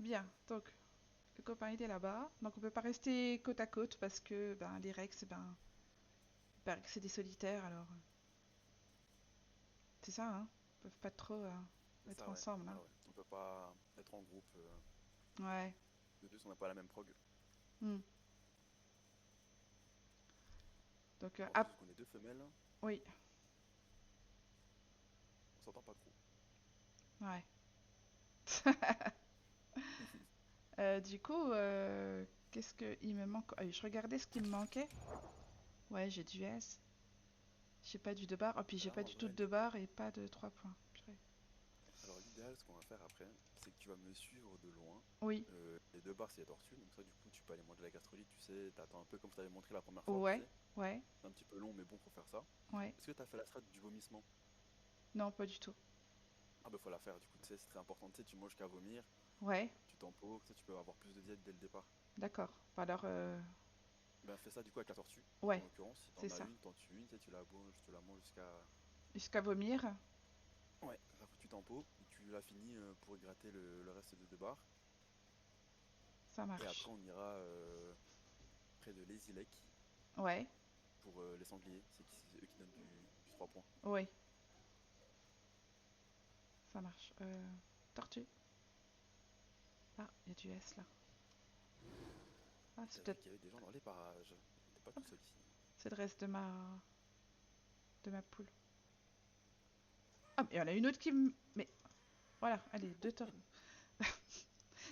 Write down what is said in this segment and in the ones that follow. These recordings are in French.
Bien, donc le copain il est là-bas. Donc on peut pas rester côte à côte parce que ben, les Rex, ben, il paraît que c'est des solitaires alors. C'est ça, hein? Ils peuvent pas trop C'est être ça, ouais. ensemble, Ouais, hein. ouais. On peut pas être en groupe Ouais. de deux si on n'a pas la même prog. Hmm. Donc, En plus, vu qu'on est deux femelles, oui, on s'entend pas trop. ouais. Du coup, qu'est-ce qu'il me manque? Ah, je regardais ce qui me manquait. Ouais, j'ai du S. J'ai pas du 2 bar. Oh, puis j'ai Là, pas en du tout vrai, de 2 bar et pas de 3 points. Purée. alors l'idéal, ce qu'on va faire après, c'est que tu vas me suivre de loin. Oui, Les deux barres, c'est les tortues, donc ça, du coup, tu peux aller manger la gastrolite, tu sais, t'attends un peu comme je t'avais montré la première fois, tu ouais, sais. ouais, C'est un petit peu long, mais bon pour faire ça. ouais. Est-ce que t'as fait la strat du vomissement? Non, pas du tout. Ah bah faut la faire, du coup, tu sais, c'est très important, tu sais, tu manges qu'à vomir, Ouais, tu t'empauves, tu sais, tu peux avoir plus de diète dès le départ. d'accord. Bah alors, Ben fais ça du coup avec la tortue, en ouais, l'occurrence, si c'est t'en as ça. une, t'en tues une, tu sais, tu la manges jusqu'à... Jusqu'à vomir, Ouais, après tu t'empauves, et tu la finis pour gratter le reste de deux barres. ça Et marche. après on ira près de Lazy Lake Ouais, pour les sangliers, c'est eux qui donnent du 3 points. ouais, ça marche. Tortue. Ah, il y a du S là. Ah, c'est T'as vu peut-être. qu'il y avait des gens dans les parages, t'es pas tout seul ici. C'est le reste de ma poule. Ah, mais il y en a une autre qui me. Mais voilà, allez, deux tortues.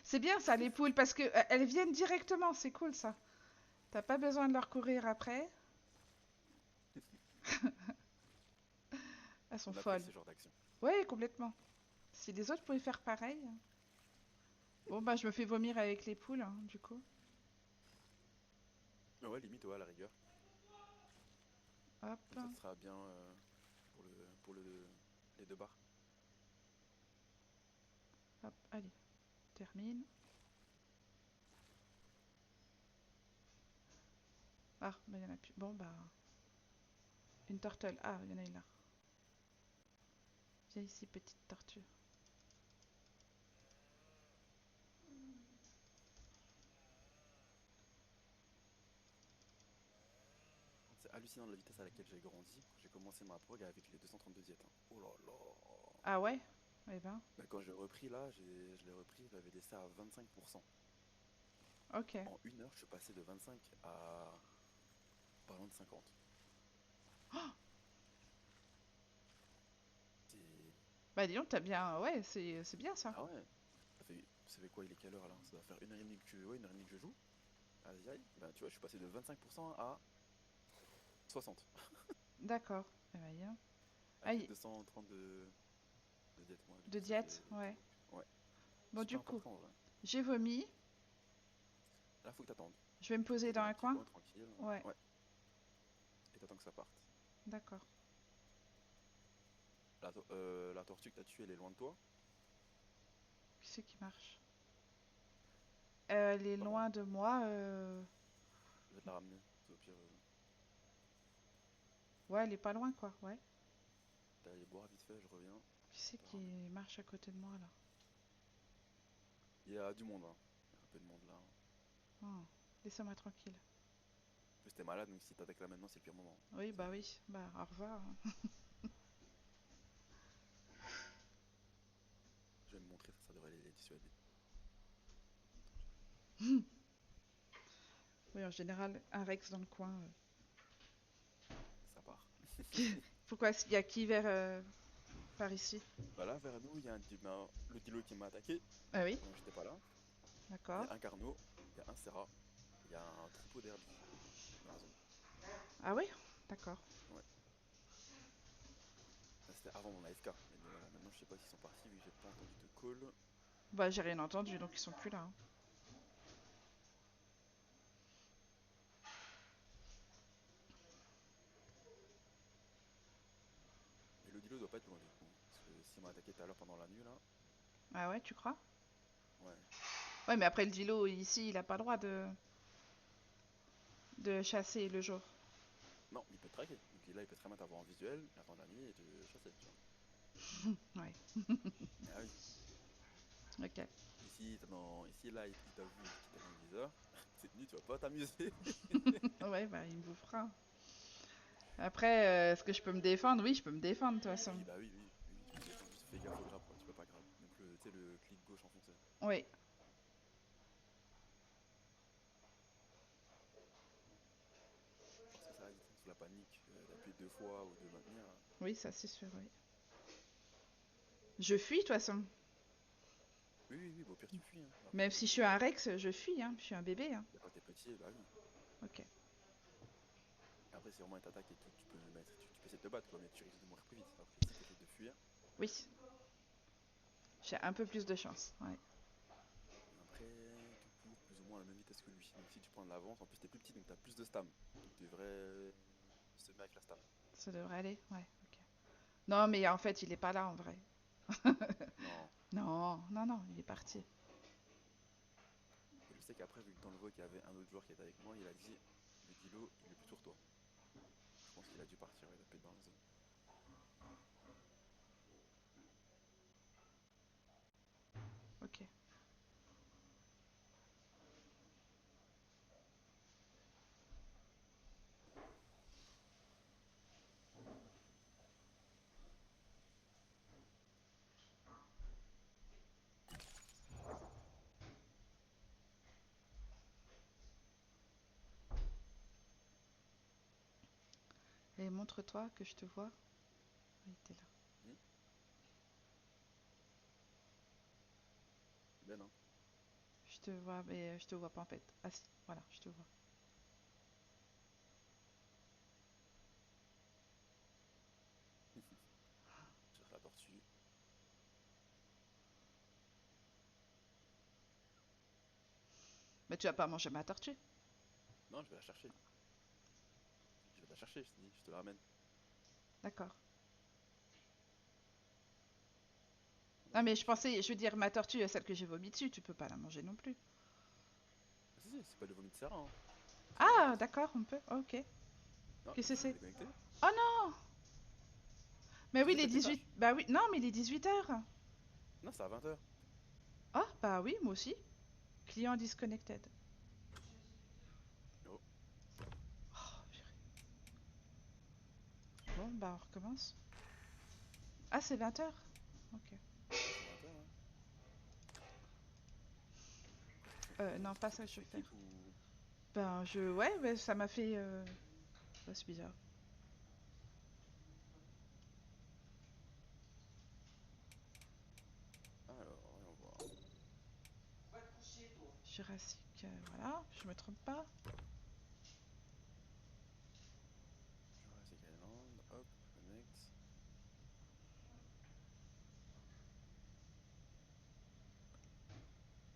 C'est bien ça, les poules, parce que elles viennent directement, c'est cool ça. T'as pas besoin de leur courir après. Elles sont On folles. apprécie ce genre d'action. Ouais, complètement. Si les autres pouvaient faire pareil. Bon, bah, je me fais vomir avec les poules, hein, du coup. Mais ouais, limite, ouais, à la rigueur. Hop, Comme ça sera bien pour les deux barres. hop, allez, termine. Ah, bah, il y en a plus. Bon, bah, une tortelle. Ah, il y en a une là. Viens ici, petite tortue. C'est hallucinant la vitesse à laquelle j'ai grandi quand j'ai commencé ma prog avec les 232 diètes, hein. Oh là là! Ah ouais? Eh ben, Bah, quand j'ai repris là, je l'ai repris, je l'avais laissé à 25%. ok. En une heure, je suis passé de 25 à pas loin de 50. C'est... Bah, dis donc, t'as bien. Ouais, c'est bien ça. Ah ouais, ça fait quoi, il est quelle heure là? Ça doit faire une heure et demie ouais, une heure et demie que je joue. Aïe aïe, bah tu vois, je suis passé de 25% à 60 D'accord. Eh ben, dis donc. avec les Aïe, 230 de diète. Moi, du de coup, ça diète, fait ouais. trop. Ouais, Bon, du super coup, important en vrai. j'ai vomi. Là, faut que t'attendes. Je vais me Tu te poser poses dans dans un un petit coin. coin tranquille. Ouais, Ouais, et t'attends que ça parte. d'accord. La tortue que t'as tuée, elle est loin de toi? Qui c'est qui marche? Elle est Pas loin. loin de moi. Je vais te la ramener. Au pire, Ouais, elle est pas loin, quoi. Ouais. d'aller boire vite fait, je reviens. Qui Je c'est te la qui ramène. marche à côté de moi, là? Il y a du monde, hein. Il y a un peu de monde là, hein. Oh, laissez-moi tranquille. En plus, t'es malade, donc si t'attaques là maintenant, c'est le pire moment. Oui, C'est... bah oui. Bah, au revoir. Je vais me montrer, ça devrait les dissuader. Oui, en général, un Rex dans le coin. Ça part. Pourquoi il y a qui vers par ici? Bah là, vers nous, il y a le Dilo qui m'a attaqué Ah oui, pendant que j'étais pas là. Il y d'accord. a un Carno, il y a un Serra, il y a un troupeau d'herbis dans la zone. Ah oui, d'accord. Ouais. Ça, c'était avant mon AFK. Mais voilà, maintenant, je sais pas s'ils sont partis vu que j'ai pas entendu de call. Bah, j'ai rien entendu, donc ils sont plus là, hein. Mais le Dilo doit pas être loin du coup. Parce que s'il m'a attaqué tout à l'heure pendant la nuit là. Ah ouais, tu crois? Ouais. Ouais, mais après le dilo ici, il a pas le droit de chasser le jour. Non, mais il peut te traquer. Donc là, il peut très bien t'avoir en visuel, attendre la nuit et te chasser, tu vois. Ouais, Ah oui. ok. Et ici, ici là, il t'a vu, il t'a mis le viseur. Cette nuit, tu vas pas t'amuser. Ouais, bah il me bouffera. Après, est-ce que je peux me défendre? Oui, je peux me défendre de toute façon. Oui, bah oui, oui, oui, oui, tu peux te défendre. Juste fais gaffe au grab, quoi. Tu peux pas grab. Donc, tu sais, le clic gauche enfoncé. Oui, Parce que ça va vite, hein. Sous la panique, d'appuyer deux fois ou de maintenir. oui, ça c'est sûr, oui. Je fuis de toute façon. Oui, oui, oui, bah, au pire, tu fuis, hein. Même Après, si je suis un Rex, je fuis, hein. Je suis un bébé, hein. quand t'es petit, bah oui. Ok. Après, si vraiment il t'attaque et tout, tu peux mettre, tu peux essayer de te battre, quoi, mais tu risques de mourir plus vite. Alors que si t'essaies de fuir, Oui, j'ai un peu plus de chance. Ouais. après, tu cours plus ou moins à la même vitesse que lui. Donc si tu prends de l'avance, en plus t'es plus petit, donc t'as plus de stam. Donc tu devrais semer avec la stam. Ça devrait aller. Ouais. Ok. Non, mais en fait, il est pas là en vrai. Non. Non, non, non, il est parti. Et je sais qu'après, vu que dans le vote, il y avait un autre joueur qui était avec moi, il a dit, le Dilo, il est plus sur toi. Je pense qu'il a dû partir, ouais, il a pu être dans la zone. Ok. Et montre-toi que je te vois. Oui, t'es là. Hmm. Ben non. Je te vois, mais je te vois pas en fait. Ah si, voilà, je te vois. Je cherche la tortue. Mais tu vas pas manger ma tortue. Non, je vais la chercher. Je vais la chercher, je te dis, je te la ramène. D'accord. Bah, Ah, c'est mais bon, je je suis là. pensais, je veux dire, ma tortue, celle que j'ai vomi dessus, tu peux pas la manger non plus. Ah, si, si, c'est pas le vomi de Serra, hein. C'est la même Ah, chose. d'accord, on peut. Ok. Non, Qu'est-ce que tu c'est? t'es connecté? Oh non! Mais Si, oui, si, il est t'as tes 18. tâches. Bah oui, non, mais il est 18 h. Non, c'est à 20h. Ah, bah oui, moi aussi. Client disconnected. Oh, Oh, purée. Bon, bah on recommence. Ah, c'est 20 h. Ok. ouais, c'est 20h, hein. Non, pas C'est ça que plus je veux faire. équipe ou. Ben, ouais, bah, ça m'a fait. Bah, c'est bizarre. Alors, voyons voir. Jurassic, voilà, je me trompe pas. Jurassic Island, hop, connect.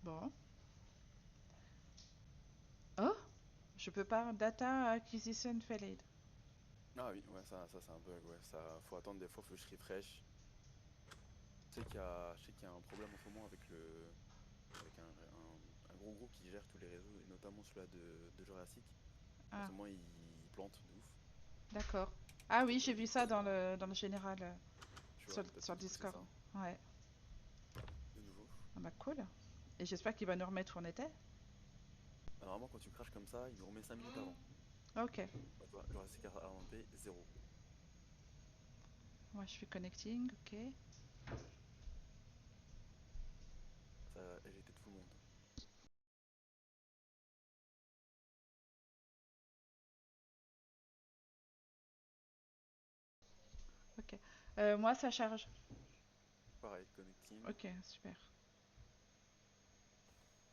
Bon. Oh, je peux pas. Data acquisition failed. Ah oui, ouais, ça c'est un bug, ouais. Ça, faut attendre des fois, faut que je refresh. Je sais qu'il y a un problème en ce moment avec avec un gros groupe qui gère tous les réseaux, et notamment celui-là de Jurassic. En Ah, ce moment, il plante de ouf. d'accord. Ah oui, j'ai vu Du ça coup, dans le général tu vois, bah, sur du coup, c'est Discord. ça, Ouais. de nouveau. Ah bah cool. Et j'espère qu'il va nous remettre où on était. Bah, normalement, quand tu craches comme ça, il nous remet 5 minutes avant. Ok. Bah, tu vois, Jurassic Island P, 0. Moi, je fais connecting. Ok. Ça a éjecté tout le monde. Ok. Moi, ça charge. Pareil, connecting. Ok, super.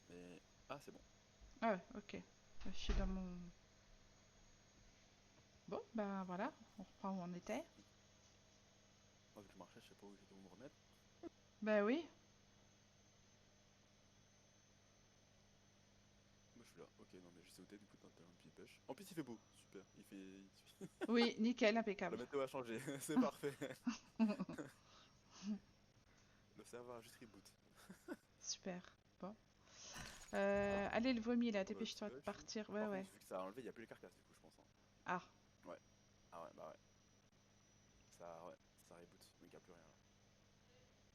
Mais. Ah, c'est bon. Ah ouais, ok. Je suis dans mon. Bon, ben voilà. On reprend où on était. Moi, vu que je marchais, je sais pas où j'étais où me remettre. Ben oui. Moi, je suis là. Ok, non, mais je sais où t'es, du coup, t'as un petit push. En plus, il fait beau. Super. Oui, nickel, La impeccable. météo a changé. C'est parfait. Le serveur a juste reboot. Super. Bon. Allez, le vomi là, Ah bah, petit dépêche-toi de push. partir. Ouais, Par ouais. contre, vu que ça a enlevé, il n'y a plus les carcasses, du coup, je pense, hein. Ah, Ouais. Ah ouais, bah ouais. Ouais, ça reboot. Donc, il n'y a plus rien là.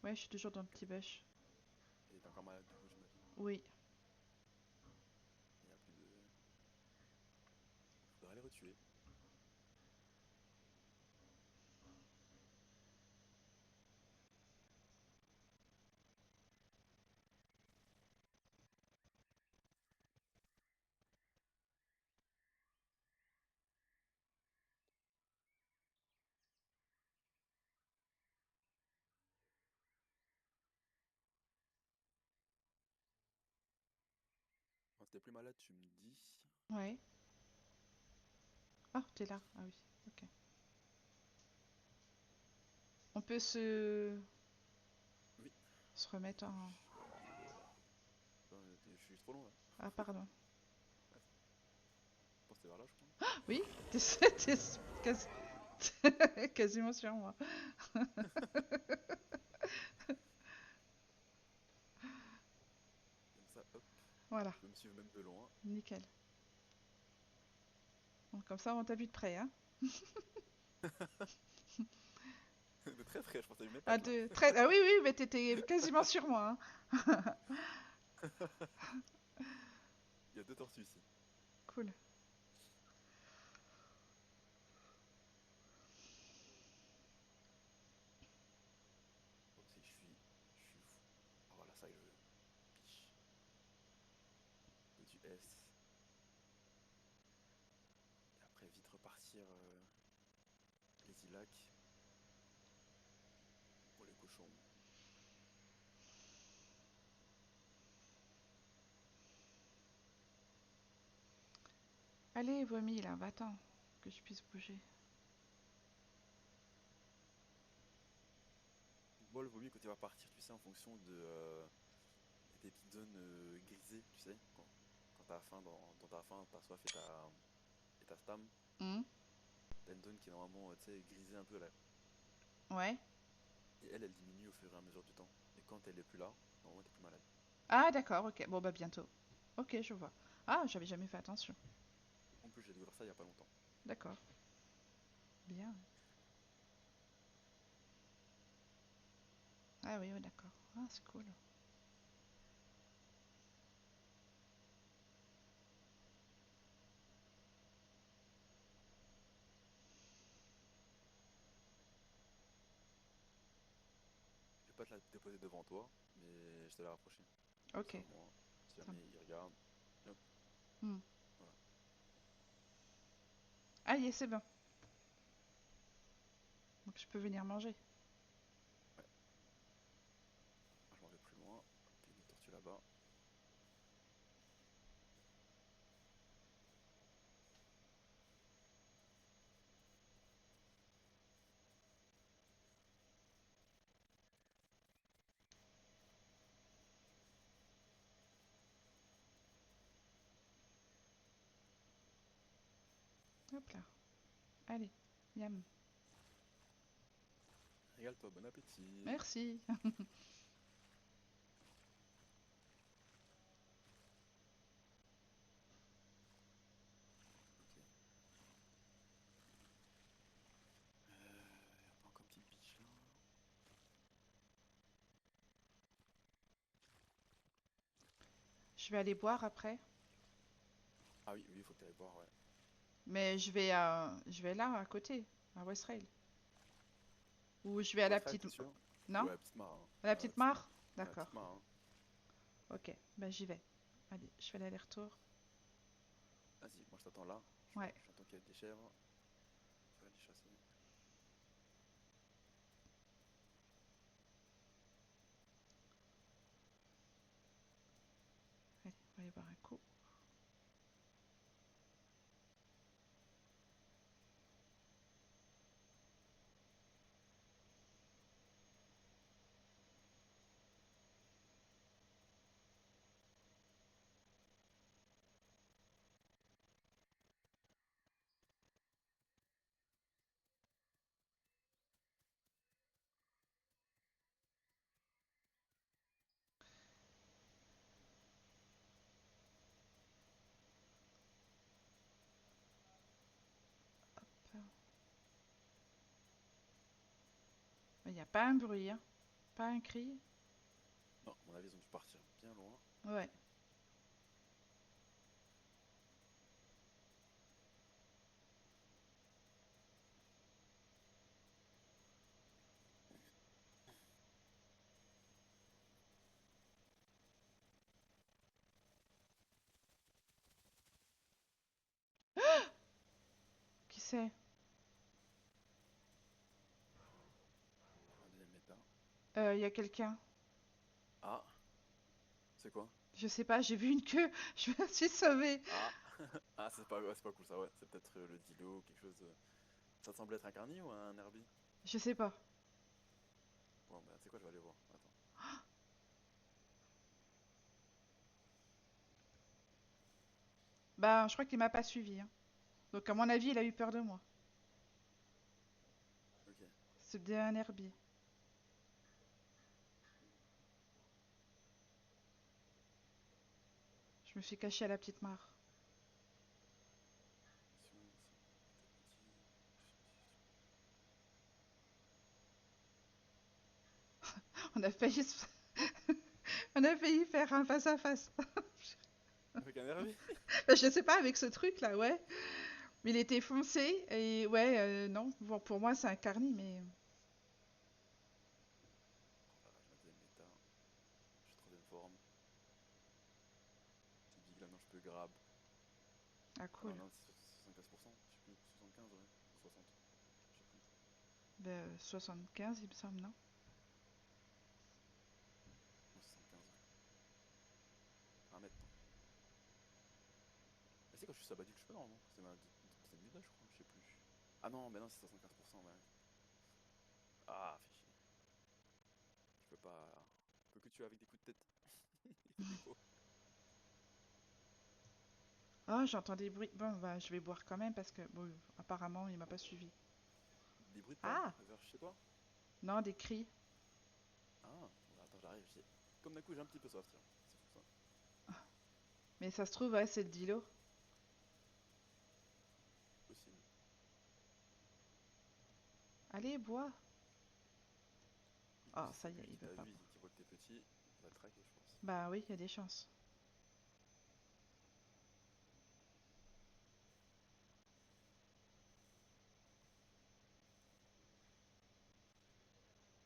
ouais, je suis toujours dans le Ok. petit bush. Et t'es encore malade, du coup, j'imagine. Oui. Il n'y a plus de. Faudra les retuer. Quand t'es plus malade, tu me dis. Ouais. Ah, t'es là. Ah oui. Ok. On peut Oui. se remettre en. Attends, je suis trop long là. Ah, pardon. Ah, je pense que c'est vers là, je crois. Oui, t'es quasiment sur moi. Comme ça, hop. Voilà, Tu peux me suivre même de loin. nickel. Bon, comme ça, on t'a vu de près, hein. De très près, je pense à une Ah, mépate là. ah oui, oui, mais t'étais quasiment sur moi, hein. Il y a deux tortues ici. Cool. Donc si je suis fou. Ah voilà, ça que je veux. Piche. Du S. Et après, vite repartir les Ilacs pour les cochons. Allez, vomi, là, va-t'en, que je puisse bouger. Moi, le vomi, quand il va partir, tu sais, en fonction de des petites zones grisées, tu sais, quand t'as faim, dans ta faim, t'as soif et ta stam, Hmm. t'as une zone qui est normalement, tu sais, grisée un peu là. Ouais. Et elle diminue au fur et à mesure du temps. Et quand elle est plus là, normalement, t'es plus malade. Ah, d'accord, ok. Bon, bah, bientôt. Ok, je vois. Ah, j'avais jamais fait attention. En plus, j'ai découvert ça il y a pas longtemps. D'accord. Bien. Ah oui, oui, d'accord. Ah, c'est cool. Je vais pas te la déposer devant toi, mais je te la rapprocher. Comme Ok. ça, moi, si Ça jamais il regarde, hop, Hmm. voilà. Ah, y est, c'est bon. Donc, je peux venir manger. Ouais, moi, je m'en vais plus loin. Hop, il y a une autre tortue là-bas. Hop là. Allez, miam. Régale-toi, bon appétit. Merci. Ok. Y a pas encore une petite biche là. Je vais aller boire après. Ah oui, oui, il faut que tu ailles voir, ouais. Mais je vais là, à côté, à Westrail. Ou je vais à la Westrail, petite. t'es sûr? Non? Ouais, petite mare, hein. À la Ouais, petite petite mare. mare? Ouais, D'accord. petite mare, hein. Ok, ben j'y vais. Allez, je fais l'aller-retour. Vas-y, moi je t'attends là. Ouais. J'entends qu'il y a des chèvres. Tu vas les chasser. Allez, on va aller boire un coup. Il n'y a pas un bruit, hein. Pas un cri. Non, à mon avis, ils ont dû partir bien loin. Ouais. Qui c'est? Un deuxième méta. Il y a quelqu'un. Ah, c'est quoi? Je sais pas, j'ai vu une queue. Je me suis sauvée. Ah, ah c'est pas cool ça, ouais. C'est peut-être le dilo ou quelque chose. Ça te semble être un carni ou un herbi? Je sais pas. Bon, bah, c'est quoi, je vais aller voir. Attends. Bah, je crois qu'il m'a pas suivi, hein. Donc, à mon avis, il a eu peur de moi. Ok. C'était un herbier. Je me suis cachée à la petite mare. Mission, c'est petit. On a failli, on a failli faire un face à face. Avec un herbi? Je sais pas avec ce truc là, ouais. Mais il était foncé et ouais, non. Bon, pour moi, c'est un carni, mais Oh la vache, ma deuxième méta. Je suis troisième forme. C'est big là, non, je peux grab. ah Ah non, cool. non, c'est 75%. Je sais plus, 75, ouais. Ou 60. Je sais plus. Ben, 75, il me semble, non? Moi, 75, ouais. 1 mètre, non. Mais c'est quand je suis sabaduc, je peux normalement. C'est ma deuxième méta, je crois. Je sais plus. Ah non, mais non, c'est 75%, ouais. Ah, fais chier. Je peux pas. Je peux que tuer avec des coups de tête. Et des gros. Ah, j'entends des bruits. Bon, bah, je vais boire quand même parce que, bon, apparemment, il m'a pas suivi. Des bruits de pas Ah! vers chez toi? Non, des cris. Ah, bah attends, j'arrive. Comme d'un coup, j'ai un petit peu soif, tiens. C'est fou ça. Mais ça se trouve, ouais, c'est le dilo. Possible. Allez, bois. Il Ah, aussi, ça c'est y que est, vu il qu'il veut t'a pas vu, boire. qu'il voit que t'es petit, il va te traquer, je pense. Bah oui, il y a des chances.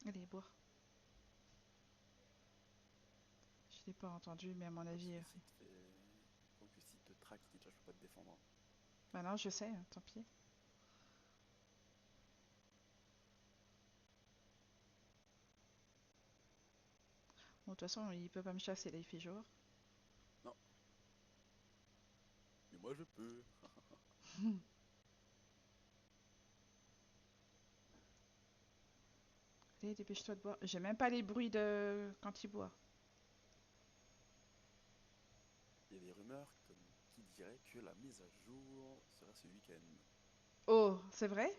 Allez, bois. Je l'ai pas entendu, mais à mon Quoique avis. s'il te fait. Quoique s'il te traque, il te dit déjà, je peux pas te défendre, hein. Bah non, je sais, hein, tant pis. Bon, de toute façon, il peut pas me chasser, là, il fait jour. Non, mais moi je peux. Allez, dépêche-toi de boire. J'ai même pas les bruits de quand il boit. Il y a des rumeurs comme qui dirait que la mise à jour sera ce week-end. Oh, c'est vrai?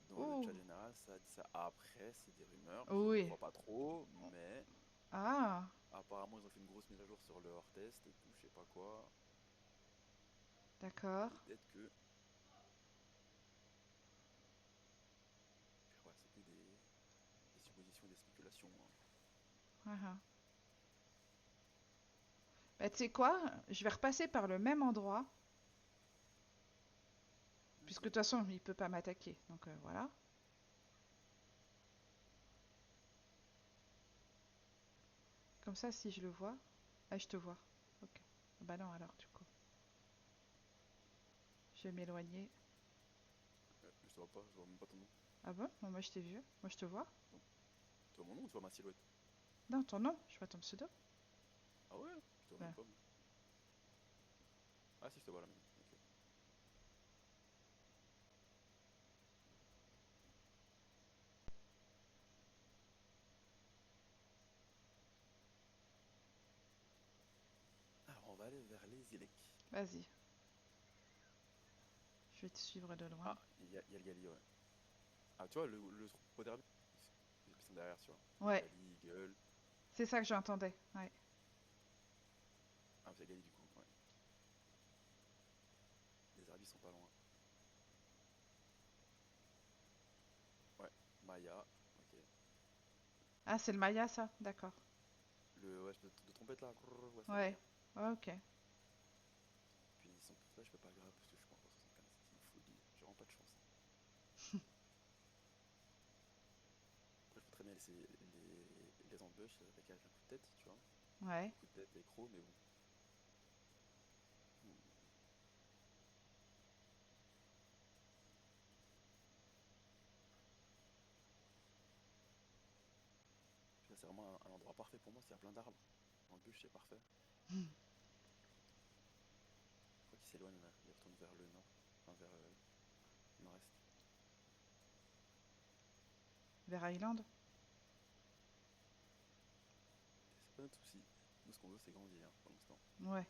Dans le Oh, chat général, ça dit ça. Après, c'est des rumeurs, je n'y oui. crois pas trop, mais Ah, apparemment ils ont fait une grosse mise à jour sur leur test et tout, je sais pas quoi. d'accord. Peut-être que. Ouais, c'est que des suppositions et des spéculations, hein. Ah, ah. Bah, tu sais quoi? Je vais repasser par le même endroit, puisque de Vas-y. toute façon, il peut pas m'attaquer. Donc voilà. Comme ça, si je le vois. Ah, je te vois. Ok. Bah non, alors, du coup. Je vais m'éloigner. Je te vois pas, je vois même pas ton nom. Ah bon? Bon, moi, je t'ai vu. Moi, je te vois. Donc, tu vois mon nom ou tu vois ma silhouette? Non, ton nom. Je vois ton pseudo. Ah ouais? Je te vois même Bah, pas, moi. Ah si, je te vois là maintenant. Ok. Alors, on va aller vers les Ilek. vas-y. Je vais te suivre de loin. Ah, il y a le Gali, ouais. Ah, tu vois, le troupeau d'herbe, ils sont derrière, tu vois. Il y a Ouais, Gali, Eagle. c'est ça que j'entendais. Ouais. Ah, c'est Gali du coup, ouais. Les herbis sont pas loin. Ouais, Maya, ok. Ah, c'est le Maya, ça? D'accord. ouais, de trompette là. Ouais, ça Ouais. derrière. Ouais, ok. Puis ils sont tous là, je peux pas grave parce que je suis pas encore 75. C'est une folie. J'ai vraiment pas de chance. Après, je peux très bien laisser les ambush avec un coup de tête, tu vois. Ouais. Les coups de tête, les crocs, mais bon. Hmm. Puis là, c'est vraiment un endroit parfait pour moi, parce qu'il y a plein d'arbres. L'embûche, c'est parfait. Je crois qu'il s'éloigne là. Il retourne vers le nord. Enfin, vers nord-est. Vers Island? Et c'est pas notre souci. Nous, ce qu'on veut, c'est grandir pour l'instant. Ouais.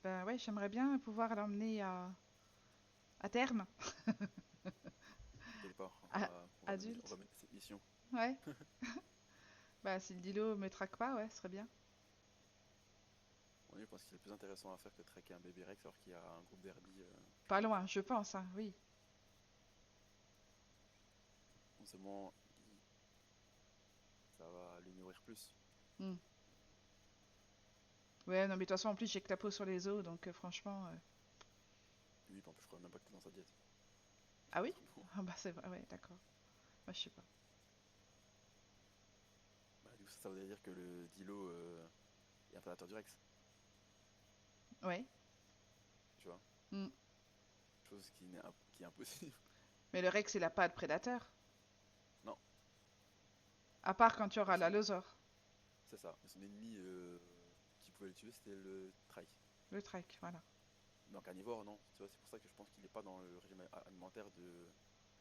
Ben ouais, j'aimerais bien pouvoir l'emmener à terme. Quelque part, À- on va adulte. mener cette mission. Ouais. Bah si le Dilo me traque pas, ouais, ce serait bien. Oui, je pense que c'est le plus intéressant à faire que de traquer un bébé Rex alors qu'il y a un groupe d'herbies plus Pas proche. loin, je pense, hein, oui. Non seulement ça va lui nourrir plus. Hmm. Ouais, non, mais de toute façon, en plus, j'ai que la peau sur les os, donc franchement. Lui, en plus, je crois même pas que t'es dans sa diète. Ah oui? Vraiment. Ah bah c'est vrai, ouais, d'accord. Moi, je sais pas. Bah, du coup, ça voudrait dire que le Dilo est un prédateur du Rex, Ouais. tu vois. Hmm. Chose qui est impossible. Mais le Rex, il a pas de prédateur. Non, À part quand tu mais auras l'allosaure. c'est ça. Mais son ennemi qui pouvait le tuer, c'était le Trike. Le trek, voilà. Mais en carnivore, non. Tu vois, c'est pour ça que je pense qu'il est pas dans le régime alimentaire de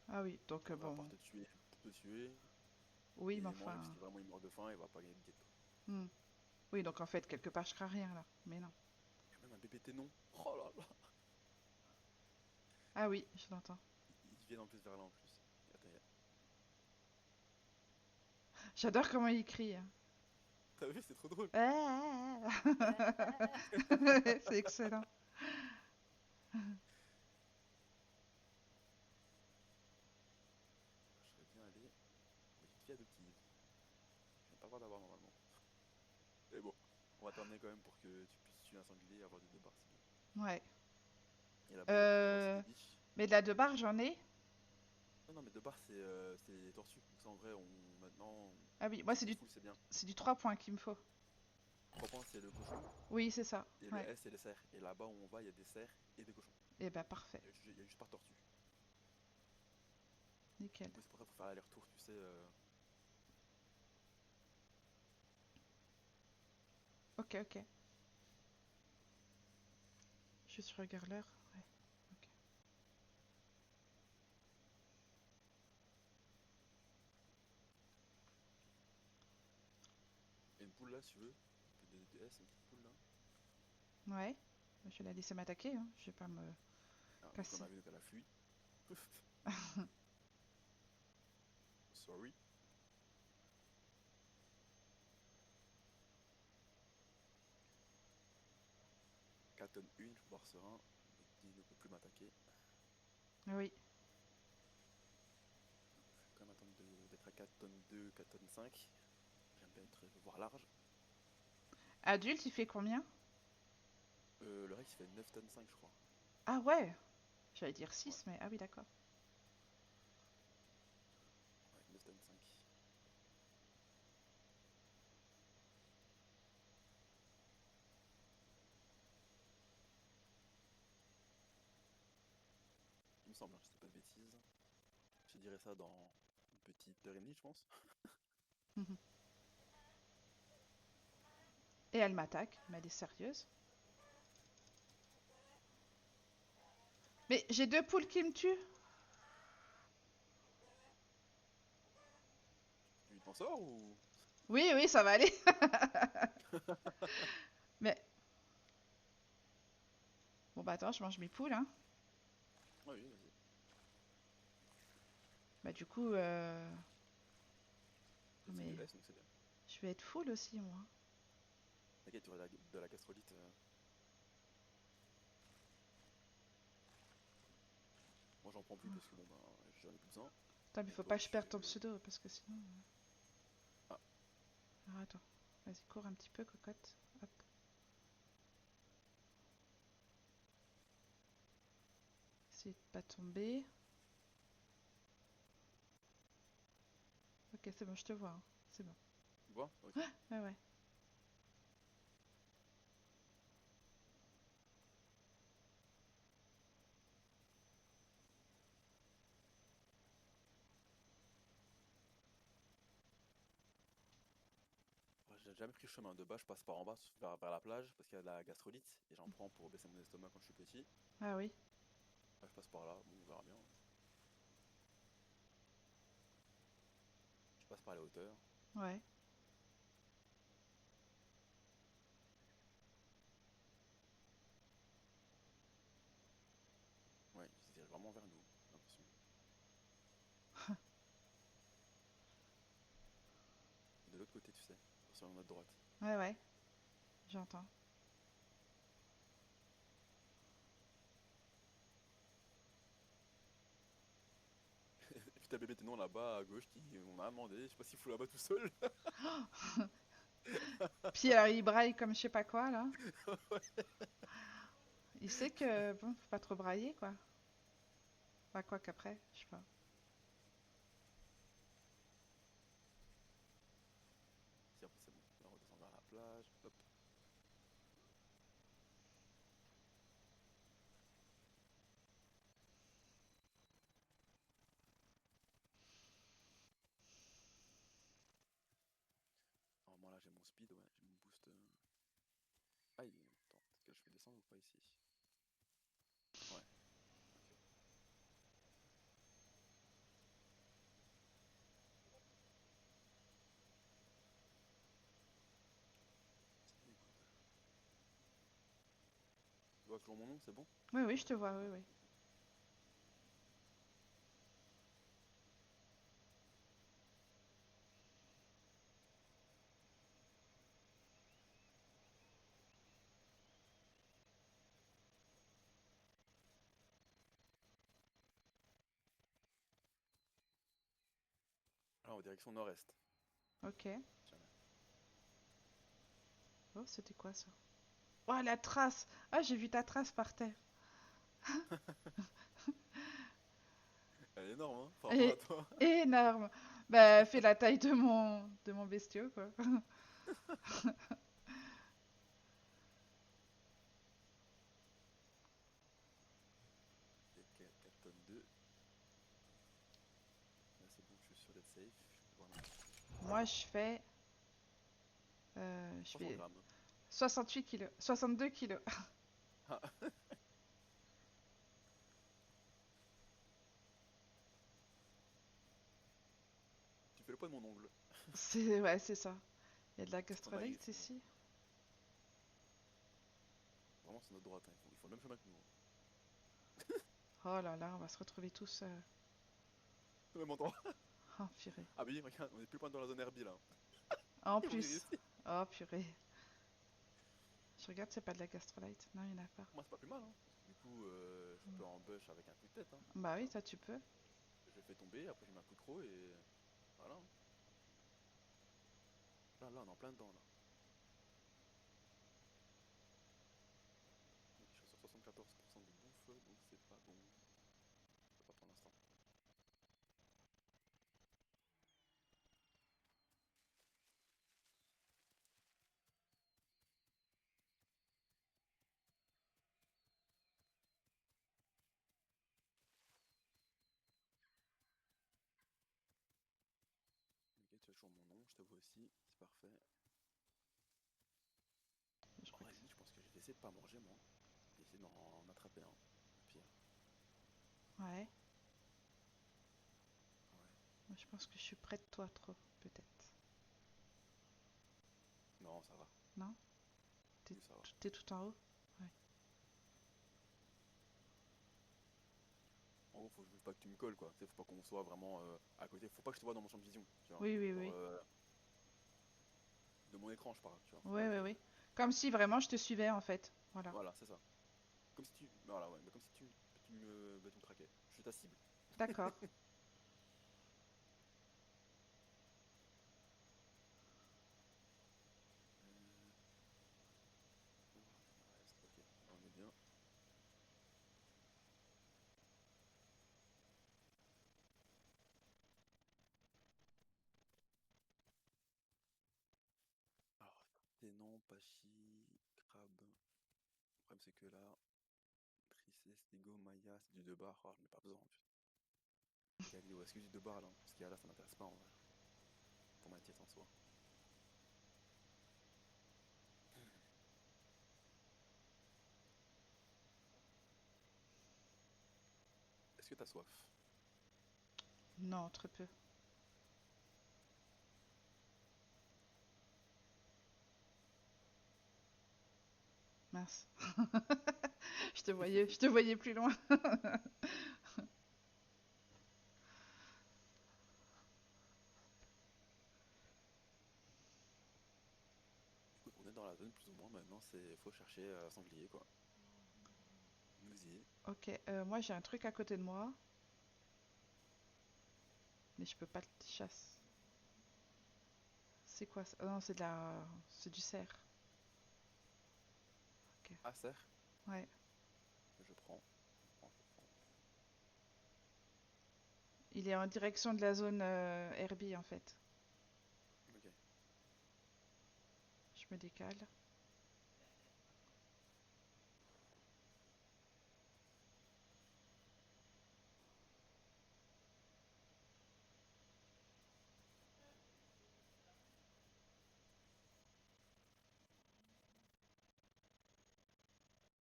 Ah oui, donc qui va à bon. part te tuer pour te tuer Oui, mais et manger, parce enfin. qu'il vraiment il meurt de faim, il va pas gagner de diète, quoi. Hmm. Oui, donc en fait, quelque part, je crains rien là. Mais non. Il y a même un bébé ténon. Oh là là. Ah oui, je l'entends. Ils viennent en plus vers là en plus. Attends, J'adore comment il crie, hein. t'as vu, c'est trop drôle. Ah. C'est excellent. Je serais bien allé avec une fille adoptive. Je n'ai pas le droit d'avoir normalement. Mais bon, on va t'emmener quand même pour que tu puisses tuer un sanglier et avoir du 2 bars, c'est bien. Ouais. Et là-bas, il y aura aussi Euh... des biches. Mais de la deux barres, j'en ai. Non, non, mais 2 bars, c'est les tortues. Donc ça, en vrai, maintenant, Ah oui, moi, si t'es full, c'est bien. c'est du 3 points qu'il me faut. 3 points, c'est le cochon. Oui, c'est ça. Et le Ouais. S, c'est les cerfs. Et là-bas où on va, il y a des cerfs et des cochons. Eh ben, parfait. Il y a juste par tortue. Nickel. Du coup, c'est pour ça qu'il faut faire l'aller-retour, tu sais. Ok, ok. Juste, je regarde l'heure. Ouais. Ok. Et une poule là, si tu veux. On peut donner des S, une petite poule là. Ouais. Je vais la laisser m'attaquer, hein. Je vais pas me Ah, vu qu'on casser. a vu qu'elle a fui. Sorry. 4 tonnes 1, je peux voir serein. Le petit ne peut plus m'attaquer. Ah oui. Je vais quand même attendre d'être à 4 tonnes 2, 4 tonnes 5. J'aime bien voir large. Adulte, il fait combien? Le Rex il fait 9 tonnes 5, je crois. Ah ouais. J'allais dire Ouais, 6, mais ah oui, d'accord. ouais, 9 tonnes 5. Il me semble, hein, je dis pas de bêtises. Je dirais ça dans une petite heure et demie, je pense. Et elle m'attaque, mais elle est sérieuse. Mais j'ai deux poules qui me tuent. Tu t'en sors ou. Oui, oui, ça va aller. Mais bon, bah attends, je mange mes poules, hein. Ouais, oui, vas-y. Bah du coup, Et c'est du mais S, donc c'est bien. je vais être full aussi, moi. T'inquiète, tu auras de la gastrolite. Moi, j'en prends plus parce que bon, ben, j'en ai plus besoin. Attends, mais Et faut toi, pas que je perde ton pseudo, parce que sinon. Ah, Alors attends, vas-y, cours un petit peu, cocotte. Hop. Essaye de pas tomber. Ok, c'est bon, je te vois, hein. C'est bon. Tu vois? Ok. Ouais, ouais. Ouais, j'ai jamais pris le chemin. De bas, je passe par en bas vers la plage parce qu'il y a de la gastrolite et j'en prends pour baisser mon estomac quand je suis petit. Ah oui. Ouais, je passe par là, bon, on verra bien. Je passe par les hauteurs. Ouais. Ouais, ils se dirigent vraiment vers nous, j'ai l'impression. Et de l'autre côté, tu sais, sur notre droite. Ouais, ouais. J'entends. Et puis t'as bébé Ténon là-bas à gauche qui on a demandé, je sais pas s'il fout là-bas tout seul. Puis alors, il braille comme je sais pas quoi, là. Il sait que, bon, faut pas trop brailler, quoi. Enfin, quoi qu'après, je sais pas. Si après c'est bon, là on redescend vers la plage, hop. Alors moi là j'ai mon speed, ouais, j'ai mon boost. Aïe, attends, est-ce que je peux descendre ou pas ici? Ouais, ok. C'est good. Tu vois toujours mon nom, c'est bon? Oui, oui, je te vois, oui, oui. Alors en direction nord-est. Ok. Jamais. Oh, c'était quoi ça? Oh, la trace! Ah, j'ai vu ta trace par terre. Elle est énorme, hein, par rapport à Et toi. énorme. Bah, fait la taille de mon bestiau, quoi. Et 4 tonnes 2. Là c'est bon, je suis sûr d'être safe. Je peux voir l'indice. Moi, je 300 fais grammes. 68 kilos, 62 kilos. Ah, tu fais le poids de mon ongle. C'est, ouais, c'est ça. Il y a de la On a gastrolyte exactement. ici. Vraiment c'est notre droite, hein. Ils font le même chemin que nous, hein. Oh là là, on va se retrouver tous. Au même endroit. Oh, purée. Ah oui, regarde, on est plus loin dans la zone herbie là, hein. En Ils vont plus. ici. Oh, purée. Je regarde, c'est pas de la gastrolyte. Non, il y en a pas. Moi c'est pas plus mal, hein. Parce que du coup, je peux en bush avec un coup de tête, hein. Bah Tu oui, vois. ça tu peux. Je fais tomber, après je mets un coup de croc et voilà, hein. Là, on est en plein dedans là. Donc, je suis sur 74% de bouffe, donc c'est pas bon. Pas pour l'instant. Ok, tu as toujours mon nom, je te vois aussi, c'est parfait. Je Bon, crois à la que limite, je pense que je vais essayer de pas manger moi. Et essayer d'en attraper un. Au pire. ouais. Ouais. Moi, je pense que je suis près de toi trop, peut-être. Non, ça va. Non? T'es Oui, ça va. t'es tout en haut? Ouais. En gros, faut pas que tu me colles quoi. Tu sais, faut pas qu'on soit vraiment à côté. Faut pas que je te vois dans mon champ de vision, tu vois. Oui, oui, Genre, oui. de mon écran, je parle, tu vois. Faut Oui, pas oui, que. oui. Comme si vraiment je te suivais en fait. Voilà. Voilà, c'est ça. Comme si tu. Voilà, ouais, mais comme si tu me traquais. Je suis ta cible. D'accord. Apache, Crabe. Le problème c'est que là, Tricé, Stego, Maya, c'est du 2 bar. Oh, j'en ai pas besoin en fait. Galio, est-ce que du 2 bar là? Ce qu'il y a là, ça m'intéresse pas en vrai. Pour ma tête en soi. Est-ce que t'as soif? Non, très peu. Mince. Je te voyais plus loin. Écoute, on est dans la zone plus ou moins maintenant, faut chercher sanglier quoi. Nous Ok, moi j'ai un truc à côté de moi, mais je peux pas le chasser. C'est quoi ça? Oh non, c'est du cerf. Ok. Ah, cerf? Ouais. Je prends. Je prends, je prends. Il est en direction de la zone Herbie en fait. Ok. Je me décale.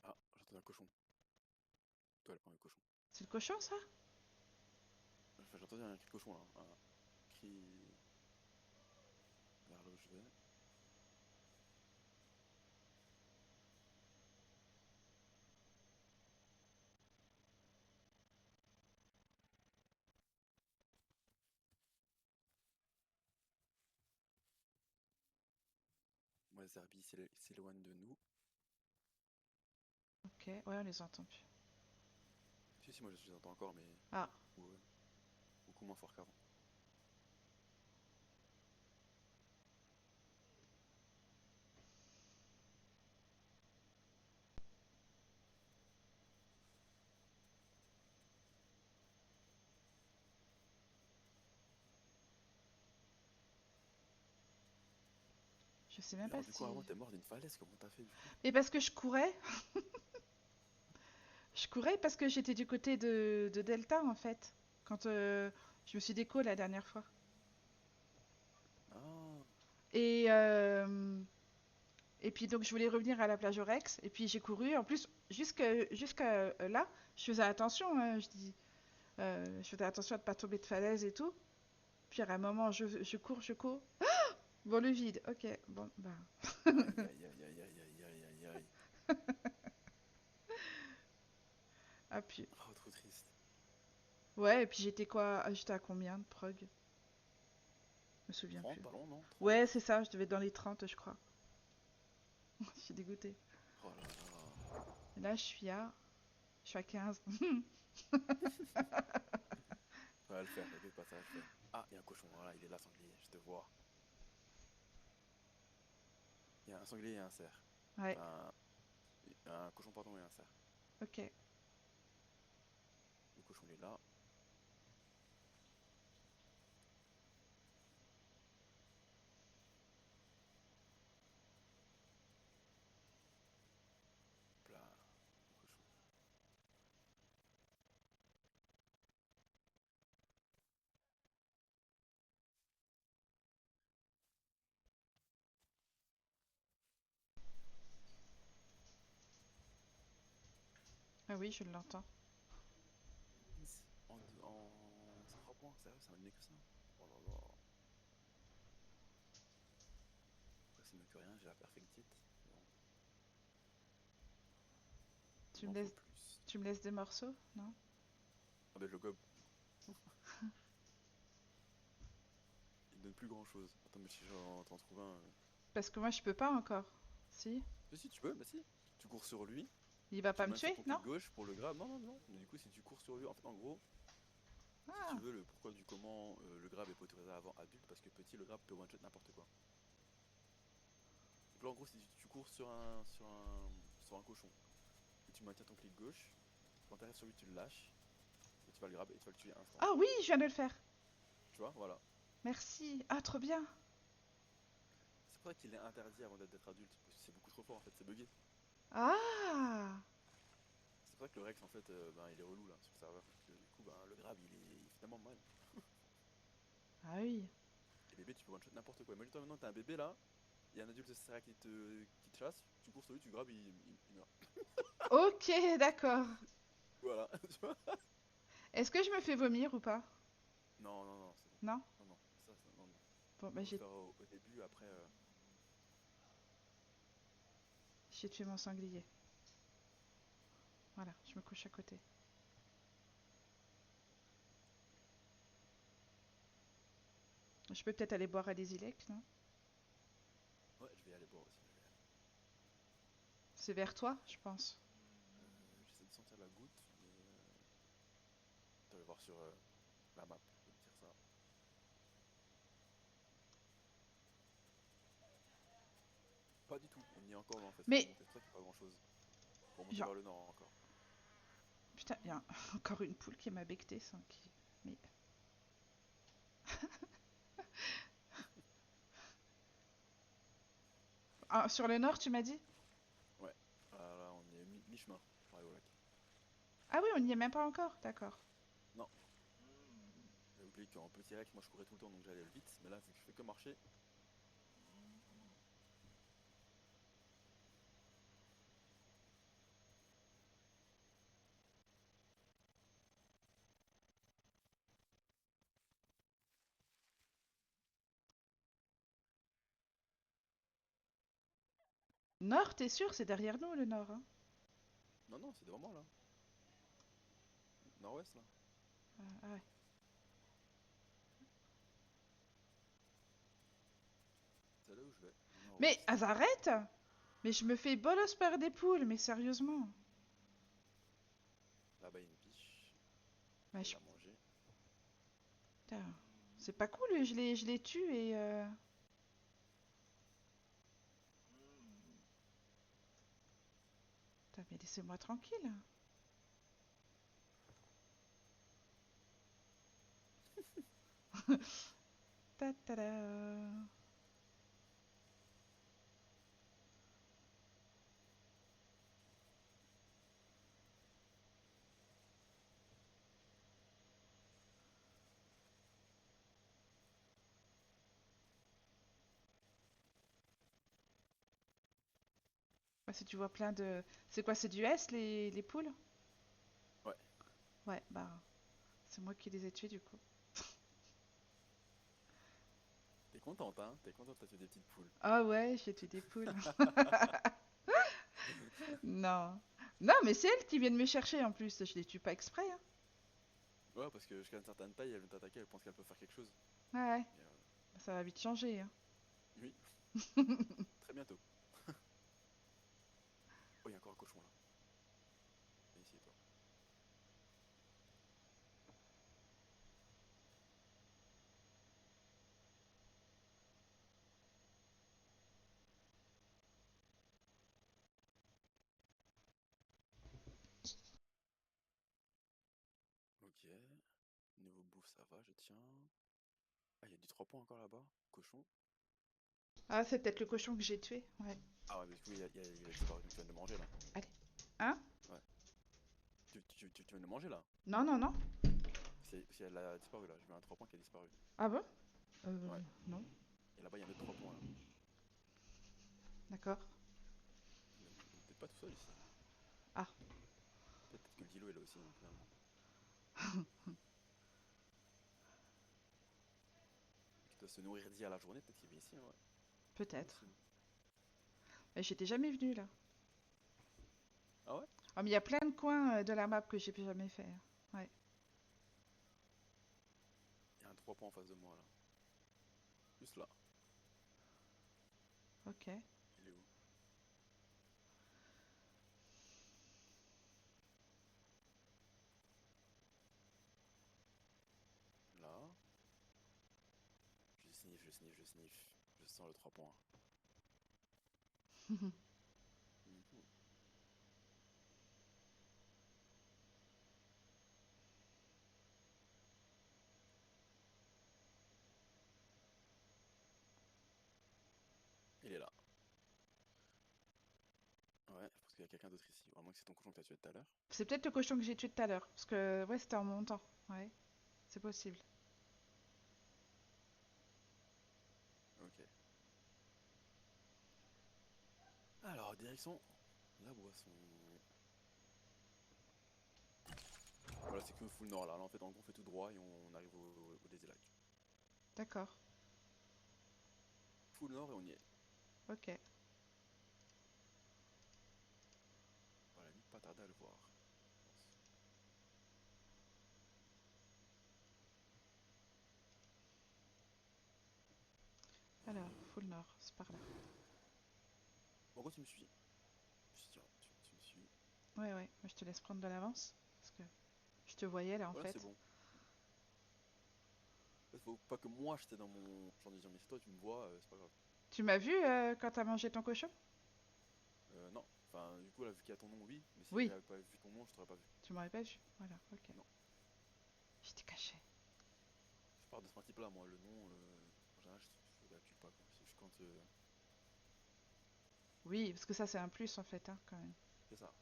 Ah, j'entends un cochon. Toi, elle prend le cochon. C'est le cochon ça? Enfin, j'ai entendu un cri de cochon là. Un cri vers là où je vais. Moi, Zerbi s'éloigne de nous. Ok, ouais, on les entend plus. Si, si, moi je les entends encore, mais Ah, beaucoup, beaucoup moins fort qu'avant. je sais même Et pas alors, du coup, si. avant, t'es mort d'une falaise, comment t'as fait du coup? Mais parce que je courais. Je courais parce que j'étais du côté de Delta en fait. Quand je me suis déco la dernière fois. Ah, Et, et puis donc je voulais revenir à la plage Orex. Et puis j'ai couru. En plus, jusqu'à là, je faisais attention. Hein, je faisais attention à ne pas tomber de falaise et tout. Puis à un moment, je cours, je cours. Bon, le vide. Ok, bon, bah. aïe, aïe, aïe, aïe, aïe, aïe, aïe, aïe, aïe. Ah, puis. Oh, trop triste. Ouais, et puis j'étais quoi? Ah, j'étais à combien de prog? Je me souviens 30, plus. pas long, non? 30? Ouais, c'est ça, je devais être dans les 30, je crois. Je suis dégoûtée. Oh là là. Et là, je suis à 15. Ça va le faire, t'inquiète pas, ça va le faire. Ah, il y a un cochon, voilà, il est là, sanglier, je te vois. Il y a un sanglier et un cerf. Ouais, Enfin, un cochon, pardon, et un cerf. ok. Le cochon, il est là. Hop là, le cochon. Ah oui, je l'entends. En 3 points, sérieux, c'est un mieux que ça. Oh là là. Après, c'est mieux que rien, j'ai la perfect hit. Mais bon, il Tu me m'en faut laisses, plus. tu me laisses des morceaux? Non? Ah ben, je le gobe. Il donne plus grand chose. Attends, mais si j'en t'en trouve un. Parce que moi, je peux pas encore. Si? Mais si, tu peux, bah si. Tu cours sur lui, Il va tu pas me maintiens tuer, ton non? clic gauche pour le grab. Non, non, non. Mais du coup, si tu cours sur lui, en fait, en gros, si tu Ah, veux le pourquoi du comment, le grab est pas autorisé avant adulte, parce que petit, le grab peut one-shot n'importe quoi. Donc là, en gros, si tu cours sur un cochon, et tu maintiens ton clic gauche, quand t'arrives sur lui, tu le lâches, et tu vas le grab et tu vas le tuer instant. ah oui, je viens de le faire. Tu vois, voilà. Merci. Ah, trop bien. pour ça qu'il est interdit avant d'être adulte, parce que c'est beaucoup trop fort en fait, c'est bugué. Ah! C'est pour ça que le Rex en fait, ben, il est relou là sur le serveur, parce que du coup, ben, le grab il est finalement mal. Ah oui. Et bébé, tu peux one-shot n'importe quoi. Imagine-toi maintenant, t'as un bébé là, il y a un adulte CSRA qui te chasse, tu cours sur lui, tu grabes, il meurt. Ok, d'accord. Voilà, tu vois. Est-ce que je me fais vomir ou pas? Non, non, non, c'est bon. Non? Non, non, ça, non, non. Bon, bah Faut le faire au début, après. j'ai tué mon sanglier. Voilà, je me couche à côté. Je peux peut-être aller boire à des îlecs, non? Ouais, je vais aller boire aussi, je vais y aller. C'est vers toi, je pense. J'essaie de sentir la goutte, mais. Je vais voir sur la map, je vais te dire ça. Pas du tout, on y est encore en fait, faut Mais, remonter. C'est pour ça qu'il n'y a pas grand chose. Faut remonter genre, vers le nord encore. putain, il y a encore une poule qui m'a becté, ça. Mais, ah, sur le nord, tu m'as dit? Ouais, là, on est mi-chemin pour aller au lac. Ah oui, on n'y est même pas encore, d'accord. Non, j'avais oublié qu'en petit lac, moi je courais tout le temps donc j'allais vite, mais là, vu que je fais que marcher. Nord, t'es sûr? C'est derrière nous, le nord, hein? Non, non, c'est devant moi là. Nord-ouest là. Ah ouais. C'est là où je vais, au Mais, nord-ouest. arrête! Mais je me fais bolos par des poules, mais sérieusement. Là-bas, il y a une biche. Je Bah, vais la manger. putain, c'est pas cool, je les tue et... Putain, mais laissez-moi tranquille. Ta-ta-da. Bah, si tu vois plein de... C'est quoi, c'est du S, les poules? Ouais. Ouais, bah, c'est moi qui les ai tuées, du coup. T'es contente, hein? T'es contente, t'as tué des petites poules. Ah ouais, j'ai tué des poules. Non. Non, mais c'est elles qui viennent me chercher, en plus. Je les tue pas exprès, hein. Ouais, parce que jusqu'à une certaine taille, elles viennent t'attaquer, elles pensent qu'elles peuvent faire quelque chose. Ouais, ouais. Mais Ça va vite changer, hein. oui, très bientôt. Oh, il y a encore un cochon là. Viens ici, toi. Ok. Niveau bouffe, ça va, je tiens. Ah, il y a du 3 points encore là-bas. Cochon. Ah, c'est peut-être le cochon que j'ai tué. Ouais. Ah ouais, mais du coup, il a disparu, donc tu viens de le manger là. Allez. Hein? Ouais. Tu viens de le manger là. Non, non, non. Si elle a disparu là, je mets un 3 points qui a disparu. Ah bon? Ouais. Non. Et là-bas, il y a un autre 3 points là. D'accord. On est peut-être pas tout seul ici. Ah. Peut-être que le Dilo est là aussi, hein, finalement. Qui doit se nourrir d'IA à la journée, peut-être qu'il vient ici, hein, ouais. Peut-être. Possible. Mais j'étais jamais venue, là. Ah ouais? Ah, mais il y a plein de coins de la map que j'ai jamais fait, hein. Ouais. Il y a un 3 points en face de moi là. Juste là. Ok. Il est où? Là. Je sniffe, je sniffe, je sniffe. Je sens le 3 points. Mhm. qu'il y a quelqu'un d'autre ici. Ou à moins que c'est ton cochon que t'as tué tout à l'heure. C'est peut-être le cochon que j'ai tué tout à l'heure. Parce que, ouais, c'était en montant. Ouais, c'est possible. Ok. Alors, direction la boisson. Voilà, c'est que full nord là. Là, en fait, en gros, on fait tout droit et on arrive au Daisy Lake. D'accord. Full nord et on y est. Ok. Voilà, limite pas tarder à le voir, je pense. Alors, full nord, c'est par là. En gros, tu me suis. Je suis dit, oh, tu me suis. Ouais, ouais. Moi, je te laisse prendre de l'avance. Parce que je te voyais là, en Voilà, c'est fait. bon. En fait, faut pas que moi j'étais dans mon champ de vision, mais si toi tu me vois, c'est pas grave. Tu m'as vu quand t'as mangé ton cochon? Non. Enfin, du coup, là, vu qu'il y a ton nom, oui. Mais si Oui, j'avais pas vu ton nom, je t'aurais pas vu. tu m'aurais pas vu. Voilà, ok. Non. J'étais caché. Je pars de ce principe-là, moi. Le nom, en général, je calcule pas, quoi. C'est juste quand. Oui, parce que ça, c'est un plus, en fait, hein, quand même. C'est ça.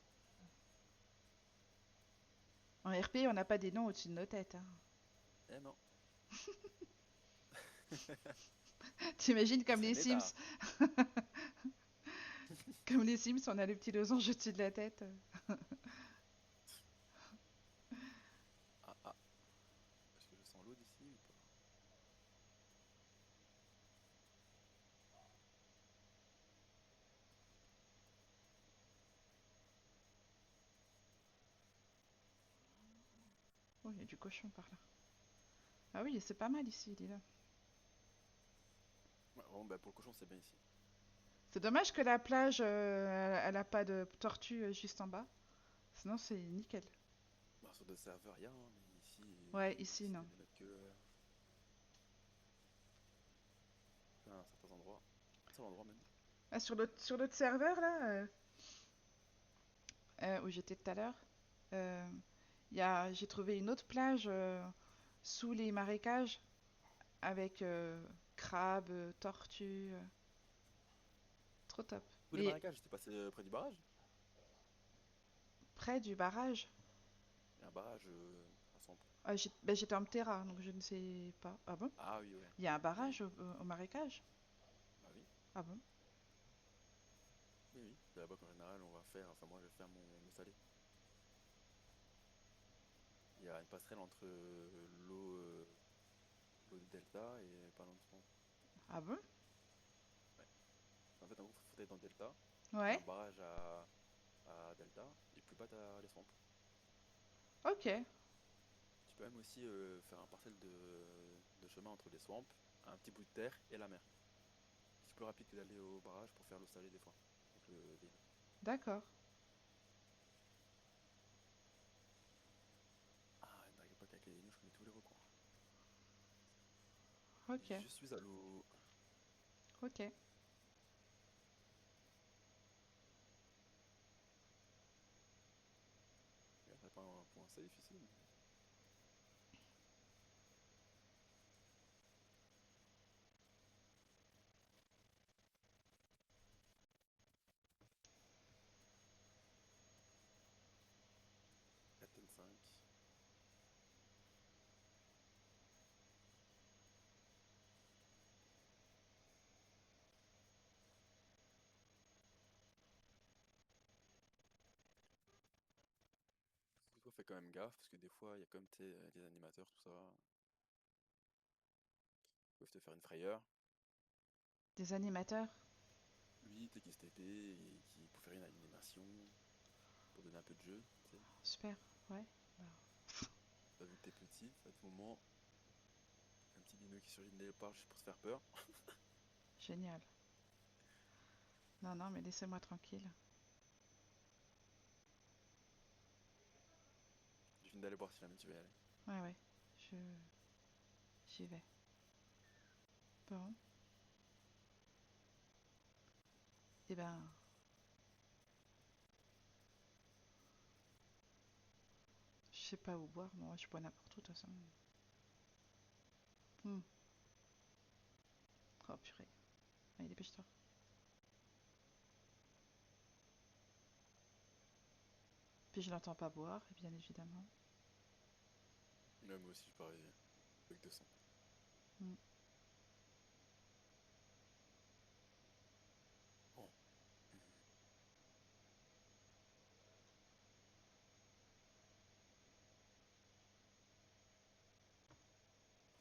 En RP, on n'a pas des noms au-dessus de nos têtes, hein. Eh non. T'imagines Ce comme serait les méta. Sims? Comme les Sims, on a le petit losange au-dessus de la tête. Ah ah. Est-ce que je sens l'eau d'ici ou pas? Oh, il y a du cochon par là. Ah oui, c'est pas mal ici, dis là. Ouais, vraiment, bah, pour le cochon, c'est bien ici. C'est dommage que la plage, elle a pas de tortue juste en bas. Sinon, c'est nickel. Bah, sur d'autres serveurs, il y a, hein, mais ici, Ouais, ils ici, décident non. de les mettre que à certains endroits. Un seul endroit même. Ah, sur l'autre serveur, là, où j'étais tout à l'heure, euh, j'ai trouvé une autre plage sous les marécages avec crabes, tortues. Trop top. Tous les Mais marécages, j'étais passé près du barrage. près du barrage, Il y a un barrage à 100. bah, j'étais en Ptera, donc je ne sais pas. Ah bon? Ah oui, ouais. Il y a un Oui, barrage oui. au marécage? Bah oui. Ah bon? Oui, oui. C'est là-bas qu'en général, on va faire. Enfin, moi, je vais faire mon eau salée. Il y a une passerelle entre l'eau de Delta et pas loin de Swamp. Ah bon? Ouais. En fait, en gros, faut aller dans Delta. T'as Ouais. un barrage à Delta. Et plus bas, t'as les swamps. Ok. Tu peux même aussi faire un parcelle de chemin entre les swamps, un petit bout de terre et la mer. C'est plus rapide que d'aller au barrage pour faire l'eau salée des fois. Avec le veille. D'accord. Ah, ne t'inquiète pas qu'avec les je connais tous les recoins. Ok. Je suis à l'eau. Ok. Ouais, c'est pas un point safe ici, mais. Captain 5. Toi, fais quand même gaffe, parce que des fois, il y a comme des animateurs, tout ça. Ils peuvent te faire une frayeur. Des animateurs? Oui, t'es qui se TP et qui pour faire une animation, pour donner un peu de jeu, tu sais. Super. Ouais. Bah, T'as vu que t'es petit, à tout moment, un petit dino qui surgit de léopard juste pour te faire peur. génial. Non, non, mais laissez-moi tranquille. Je viens d'aller voir si jamais tu veux y aller. Ouais, ouais. Je... J'y vais. Bon. Eh ben, je sais pas où boire. Moi, je bois n'importe où, de toute façon. Hmm. Oh, purée. Allez, dépêche-toi. Puis je l'entends pas boire, bien évidemment. Ouais, moi aussi, pareil, avec 200. Mm. Bon,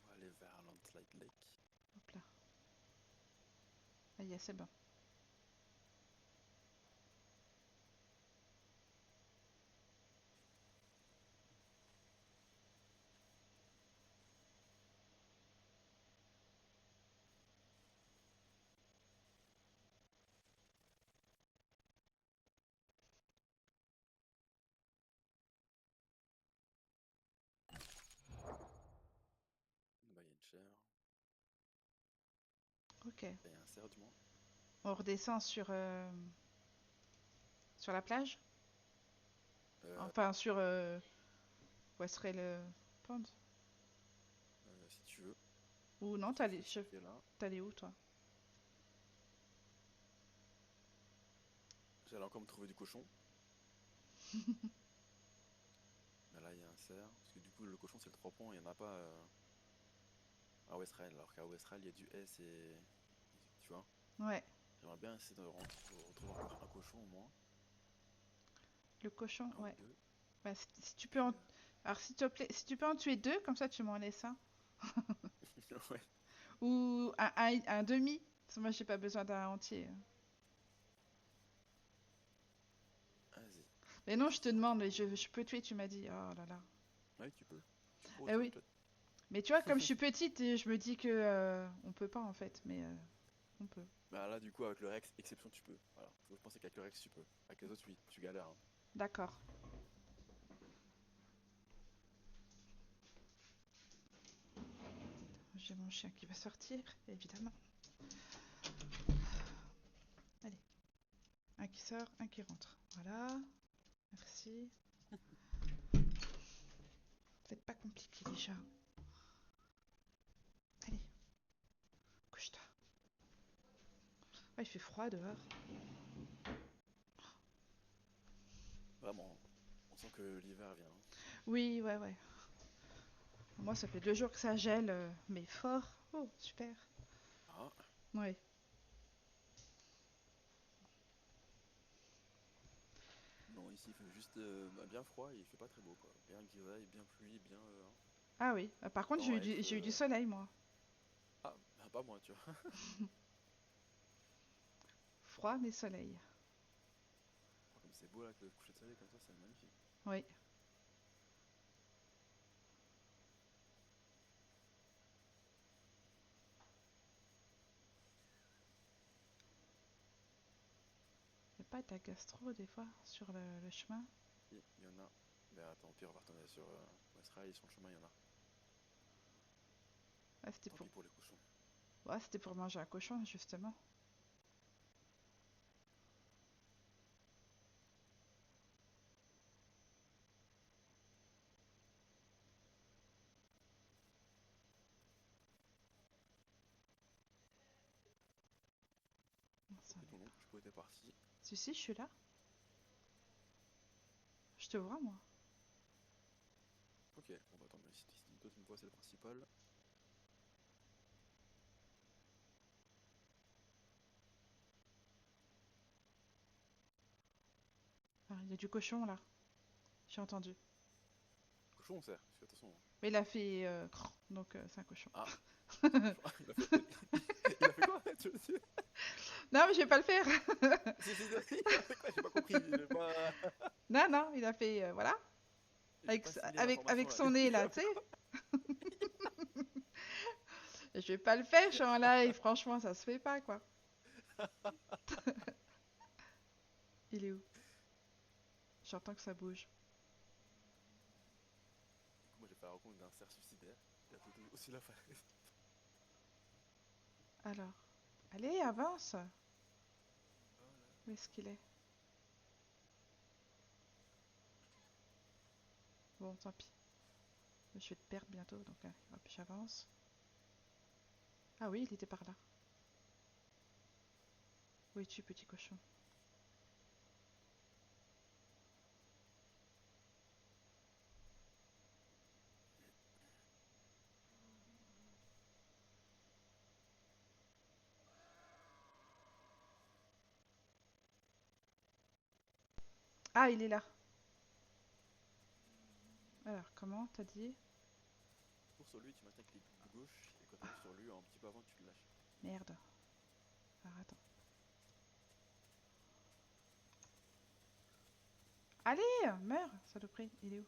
on va aller vers Landslide Lake. Hop là. Ah, y est, c'est bon. Bah, il y a une chèvre. Ok. Il y a un cerf, du moins. On redescend sur la plage? Euh, Enfin, sur où serait le pond? Si tu veux, Ou non, je fais ce quai là. t'es allé où, toi? J'allais encore me trouver du cochon. Mais là, il y a un cerf. Parce que du coup, le cochon, c'est le 3 points. Il n'y en a pas à Westrail. Alors qu'à Westrail, il y a du S et. Tu vois? Ouais, J'aimerais bien essayer de retrouver encore un cochon au moins. le cochon, Un ou ouais. deux. Bah, si tu peux Puis, en... Alors, s'il te plaît, si tu peux en tuer deux, comme ça, tu m'en laisses un. ouais, Ou un demi. Parce que moi, j'ai pas besoin d'un entier. vas-y. Mais non, je te demande, mais je peux tuer, tu m'as dit. Oh là là. Ouais, tu peux. Tu peux Eh retourner oui. toi. Mais tu vois, comme je suis petite, je me dis que on peut pas en fait, mais on peut. Bah là, du coup, avec le Rex, exception, tu peux. Voilà. Faut penser qu'avec le Rex, tu peux. Avec les autres, oui, tu galères, hein. D'accord. J'ai mon chien qui va sortir, évidemment. Allez, un qui sort, un qui rentre. Voilà. Merci. C'est pas compliqué déjà. Allez, couche-toi. Ah, il fait froid dehors. Vraiment, on sent que l'hiver vient, hein. Oui, ouais, ouais. Moi, ça fait 2 jours que ça gèle, mais fort. Oh, super. Ah, Ouais. non, ici, il fait juste bah, bien froid et il fait pas très beau, quoi. Bien grisaille, bien pluie, bien. Hein. Ah oui. Par contre, Tant à être. j'ai eu du soleil, moi. Ah, bah, pas moi, tu vois. Froid, mais soleil. Oh, comme c'est beau là, avec le coucher de soleil, comme ça, c'est magnifique. Oui. Y a pas de gastro des fois sur le chemin? Si, il y en a. Mais attends, au pire, on va retourner sur Westrail, sur le chemin, il y en a. Ah, Tant pis pour les cochons. ouais, c'était pour manger un cochon, justement. Non, J'ai ça compris allait ton nom, pas. je pourrais être parti. Si, si, je suis là. Je te vois, moi. Ok, bon bah attends, mais si toi tu me vois, c'est le principal. Ah, il y a du cochon, là. J'ai entendu. Cochon, on sert, fais attention, hein. Mais il a fait donc c'est un cochon. Ah, c'est un cochon. Il a fait. Il a fait quoi? Tu veux dire? Non, mais je vais pas le faire. Si, il a fait quoi? J'ai pas compris. J'ai pas. Non, non, il a fait, voilà. J'ai pas assimilé Avec l'information là. son nez, Il là, a tu fait sais. quoi? Je vais pas le faire, je suis en live. Franchement, ça se fait pas, quoi. Il est où? J'entends que ça bouge. Du coup, moi j'ai fait la rencontre d'un cerf suicidaire. Il a sauté aussi la falaise. Alors, allez, avance. Oh là. Où est-ce qu'il est? Bon, tant pis. Je vais te perdre bientôt, donc allez, hop, j'avance. Ah oui, il était par là. Où es-tu, petit cochon? Ah, il est là. Alors, comment t'as dit? Cours sur lui, tu maintiens clic gauche et quand tu arrives sur lui, un petit peu avant, tu le lâches. Merde. Alors, attends. Allez, meurs, saloperie. Il est où?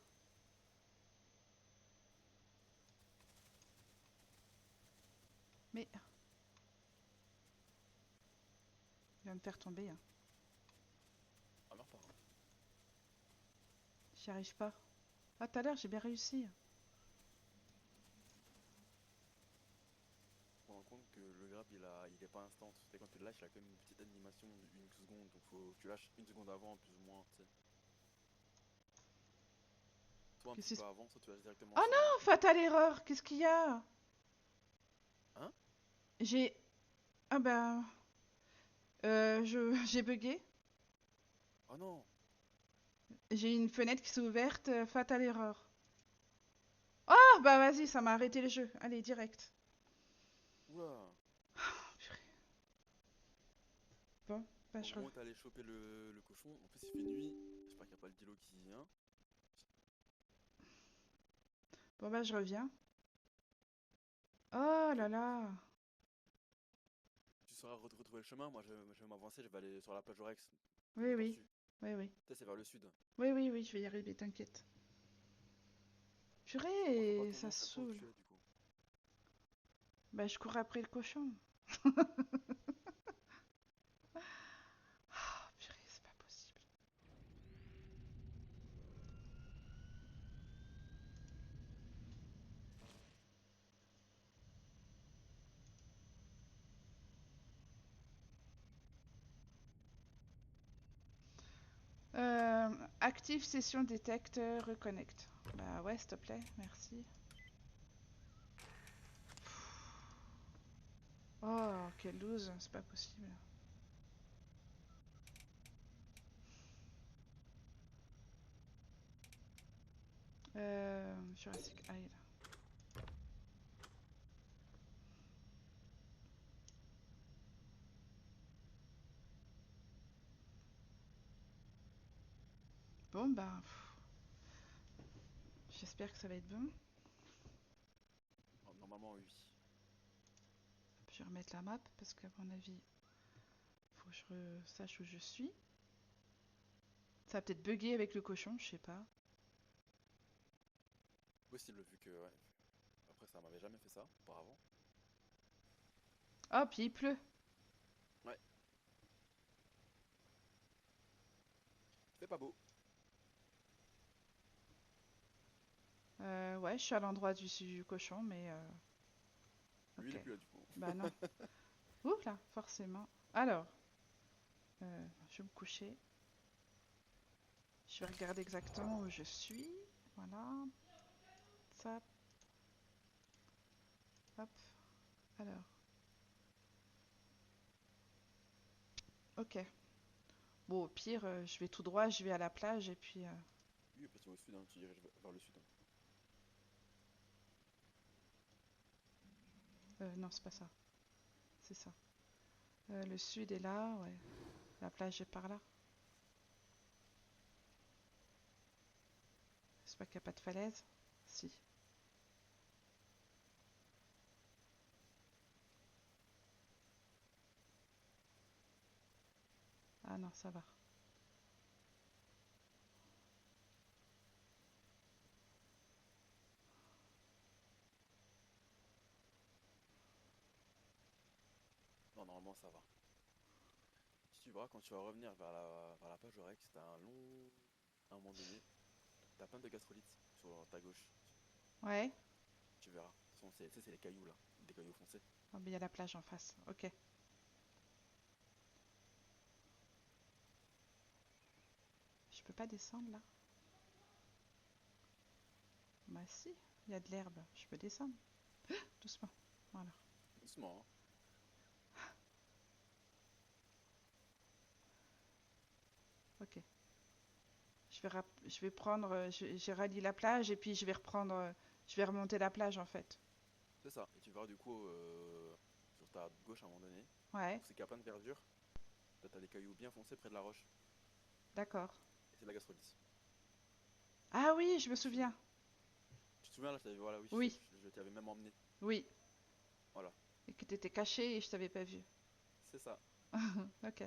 Mais il va me faire tomber, hein. Ah, meurs pas. Hein. J'y arrive pas. Ah, tout à l'heure, j'ai bien réussi. Prends en compte que le grab il est pas instant. Tu sais, quand tu le lâches, il a quand même une petite animation d'une seconde. Donc faut que tu lâches une seconde avant, plus ou moins. Tu sais. Soit un petit Qu'est-ce peu qui se... avant, soit tu lâches directement Oh sur lui. non, fatale erreur. Qu'est-ce qu'il y a? Hein? J'ai... Ah ben... j'ai bugué. Oh non! J'ai une fenêtre qui s'est ouverte. Fatale erreur. Oh, bah vas-y, ça m'a arrêté le jeu. Allez, direct. Oula! Oh, purée. Bon, bah Au moment où t'es allé choper le cochon, en plus il fait nuit. J'espère qu'il n'y a pas le dilo qui vient. Bon, bah je reviens. Oh là Ok. là. Tu sauras retrouver le chemin. Moi je vais m'avancer, je vais aller sur la plage Orex, Oui, oui. tortue. Oui, oui. Tu sais, c'est vers le sud. Oui, oui, oui, je vais y arriver, t'inquiète. Je comprends pas Purée, ton ça nom, je sais pas où saoule. tu es du coup. Bah, je cours après le cochon. Oh, purée, c'est pas possible. Active session detect, reconnect. Bah ouais, s'il te plaît, merci. Oh, quelle loose, c'est pas possible. Jurassic Isle. Bon, bah, j'espère que ça va être bon. Normalement, oui. Je vais remettre la map parce qu'à mon avis, faut que je sache où je suis. Ça va peut-être bugger avec le cochon, je sais pas. Possible, vu que, ouais. Après, ça m'avait jamais fait ça auparavant. Oh, puis il pleut. Ouais, c'est pas beau. Ouais, je suis à l'endroit du cochon, mais Lui, il ok. est plus là du coup. Bah non. Ouh là, forcément. Alors, je vais me coucher. Je vais regarder exactement où je suis. Voilà. Ça, hop. Alors, ok. Bon, au pire, je vais tout droit, je vais à la plage et puis... Oui, après, tu vas au sud, hein, tu diriges vers le sud. Hein. non, c'est pas ça. C'est ça. Le sud est là, ouais. La plage est par là. J'espère qu'il n'y a pas de falaise. Si. Ah non, ça va. Non, normalement, ça va. Si tu verras, quand tu vas revenir vers la plage Orex, t'as un long. À un moment donné, t'as plein de gastrolites sur ta gauche. Ouais. Tu verras. De toute façon, tu sais, c'est les cailloux là, des cailloux foncés. Oh, mais il y a la plage en face. Ok. Je peux pas descendre là? Bah si, il y a de l'herbe. Je peux descendre. Doucement. Voilà. Doucement, hein. Ok. Je vais prendre... j'ai rallié la plage et puis je vais reprendre... je vais remonter la plage en fait. C'est ça. Et tu verras du coup sur ta gauche à un moment donné, Ouais. où c'est qu'il y a plein de verdure, t'as des cailloux bien foncés près de la roche. D'accord. Et fait de la gastrolyse. Ah oui, je me Tu, souviens. tu te souviens là, voilà, oui, Oui, je t'avais même emmené. oui. Voilà, Et que t'étais caché et je t'avais pas vu. c'est ça. Ok.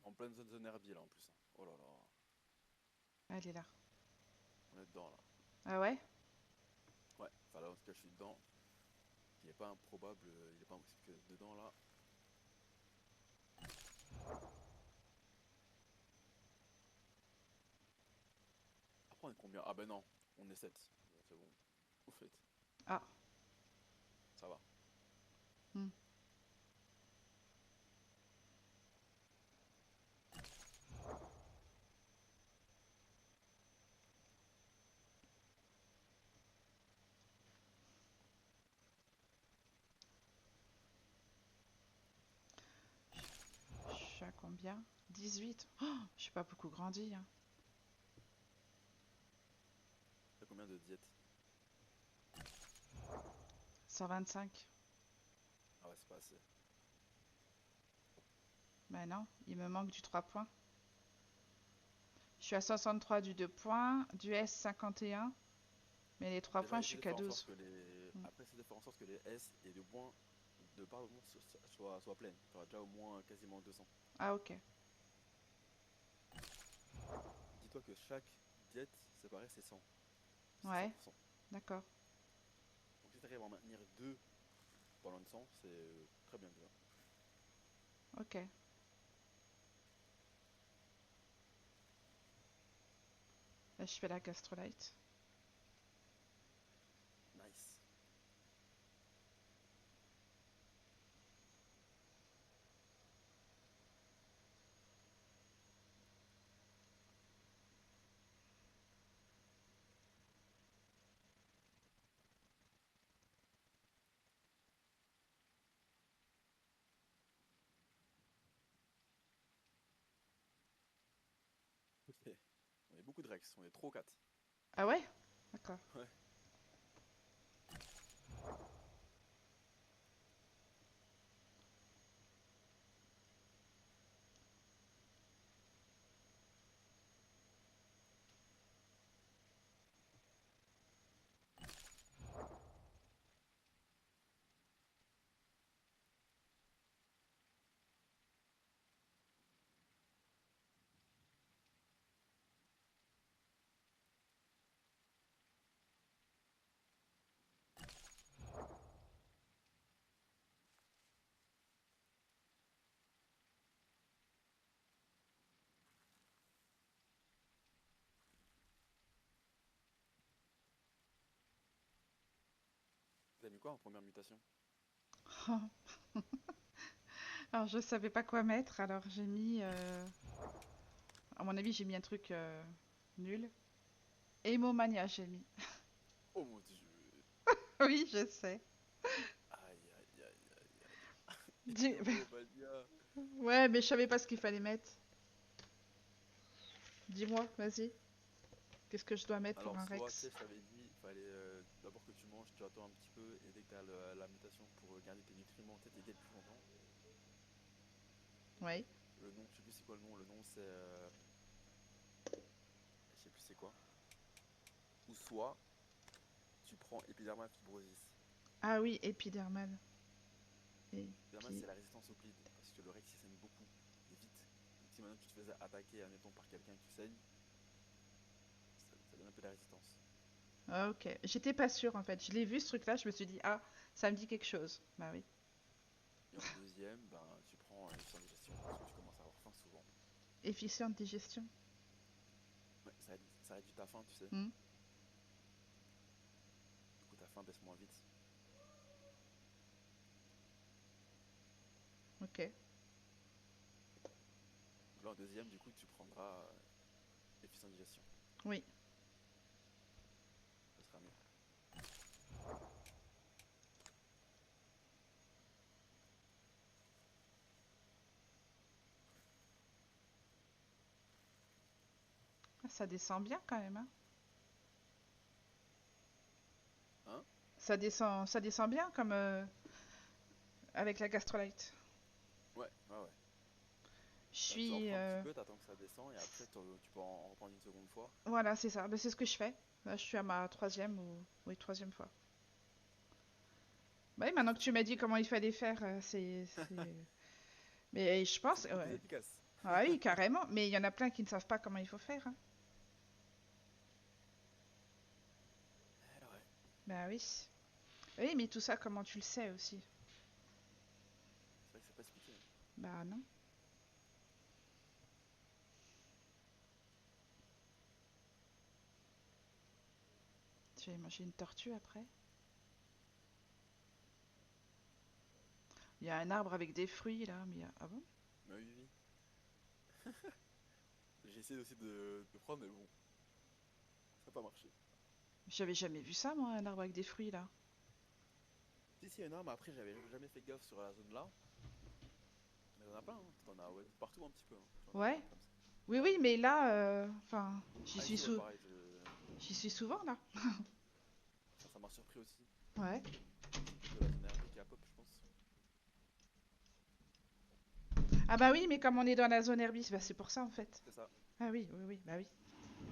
En pleine zone herbier là en plus, hein. Oh là là, Elle est là. on est dedans là. Ah ouais? Ouais, enfin là en tout cas je suis dedans. Il est pas improbable, il est pas impossible que dedans là. Après on est combien? Ah ben non, on est 7. Bon, c'est bon, au fait, Ah. ça va. Hmm. Je suis à combien? 18. Oh, je suis pas beaucoup grandi, hein. T'as combien de diète? 125. Ah ouais, c'est pas assez. Bah non, il me manque du 3 points. Je suis à 63 du 2 points, du S 51, mais les 3 points, Déjà, je essaie suis de qu'à faire en sorte 12. que les. Hmm. Après, essaie de faire en sorte que les S et de points de pardon soient pleines. Tu auras déjà au moins quasiment 200. Ah ok. Dis-toi que chaque diète séparée, c'est 100. C'est Ouais, 100%. d'accord. Donc si tu arrives à en maintenir 2 pendant le 100, c'est très bien déjà. Ok. Là, je fais la gastrolite. Nice. Ok. On est beaucoup de Rex, on est trop 4. Ah ouais? D'accord. Ouais. T'as mis quoi en première mutation? Alors, je savais pas quoi mettre, alors j'ai mis. À mon avis, j'ai mis un truc nul. Hémomania, j'ai mis. Oh mon dieu. Oui, je sais. Aïe aïe aïe aïe aïe. Dis- Hémomania. Ouais, mais je savais pas ce qu'il fallait mettre. Dis-moi, vas-y. Qu'est-ce que je dois mettre pour Alors un soit, tu sais, Rex? je t'avais dit, il fallait d'abord que tu manges, tu attends un petit peu, et dès que tu as la mutation pour garder tes nutriments, tu t'es plus longtemps. Oui. Le nom, je sais plus c'est quoi le nom, c'est... je sais plus c'est quoi. Ou soit, tu prends épidermal fibrosis. Ah oui, épidermal. Épidermal, Épi... c'est la résistance au glide, parce que le Rex, il saigne beaucoup, et vite. Donc si maintenant tu te faisais attaquer, admettons, par quelqu'un et que tu saignes, ça donne un peu de la résistance. Ah, ok. J'étais pas sûre en fait. Je l'ai vu ce truc-là, je me suis dit, ah, ça me dit quelque chose. Bah oui. Et en deuxième, ben, tu prends une efficient digestion, parce que tu commences à avoir faim souvent. Efficiente digestion. Ouais, ça réduit ta faim, tu sais. Hmm. Du coup, ta faim baisse moins vite. Ok. là, en deuxième, du coup, tu prendras efficient digestion. Oui. Ça sera mieux. Ah, ça descend bien quand même, hein. Hein? Ça descend bien comme avec la gastrolyte. Ouais, ouais, ouais. Je Bah, tu en suis... prends un petit peu, t'attends que ça descend, et après, tu peux en reprendre une seconde fois. Voilà, c'est ça. Ben, c'est ce que je fais. Là, je suis à ma troisième ou... Oui, troisième fois. Bah oui, Ça, maintenant que ça tu sera m'as pas dit mieux. comment il fallait faire, Mais je C'est pense... beaucoup plus Ouais. efficace. Ah oui, carrément. Mais il y en a plein qui ne savent pas comment il faut faire, hein. Ouais. Bah oui. Oui, mais tout ça, comment tu le sais aussi? C'est vrai que c'est pas expliqué, hein. Bah non. Je vais manger une tortue après. Il y a un arbre avec des fruits là, mais ah bon? Mais oui, oui. J'ai essayé aussi de prendre, mais bon, ça n'a pas marché. J'avais jamais vu ça moi, un arbre avec des fruits là. Si, si, énorme, après, j'avais jamais fait gaffe sur la zone là. Mais t'en as plein, hein. T'en as ouais, partout un petit peu, hein. Tu en as Ouais. plein comme ça. Oui, Ouais. oui, mais là, enfin, Ah, ici, ouais, pareil, j'y suis souvent là. ça m'a surpris aussi. Ouais. C'est peut-être de la zone herbique à pop, je pense. Ah bah oui, mais comme on est dans la zone herbice, bah c'est pour ça en fait. C'est ça. Ah oui, oui, oui, bah oui.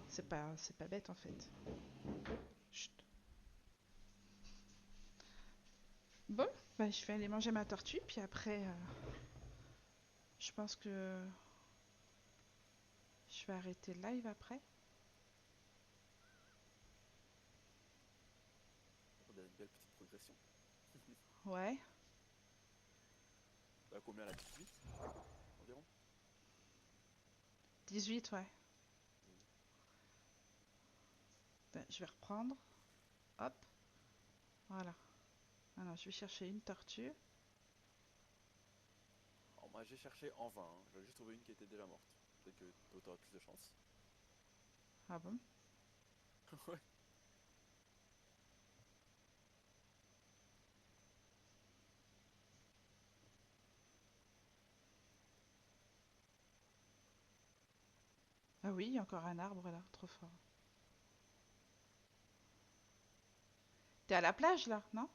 C'est pas bête en fait. Chut. Bon, bah je vais aller manger ma tortue, puis après, je pense que je vais arrêter le live après. On a une belle petite progression. Ouais. Bah, combien là, 18 environ? 18, ouais. Oui. Ben, je vais reprendre. Hop. Voilà. Alors, je vais chercher une tortue. Alors, moi, j'ai cherché en vain, hein. J'en ai juste trouvé une qui était déjà morte. Peut-être que toi, t'auras plus de chance. Ah bon? Ouais. Ah oui, il y a encore un arbre là, trop fort. T'es à la plage là, non?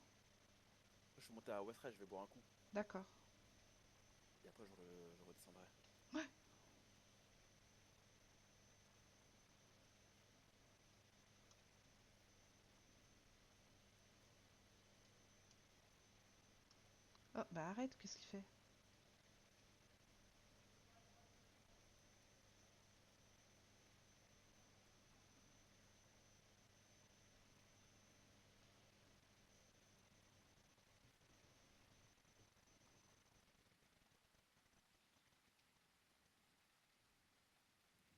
Je suis monté à Westray, je vais boire un coup. D'accord. Et après, je redescendrai. Oh, bah arrête, qu'est-ce qu'il fait?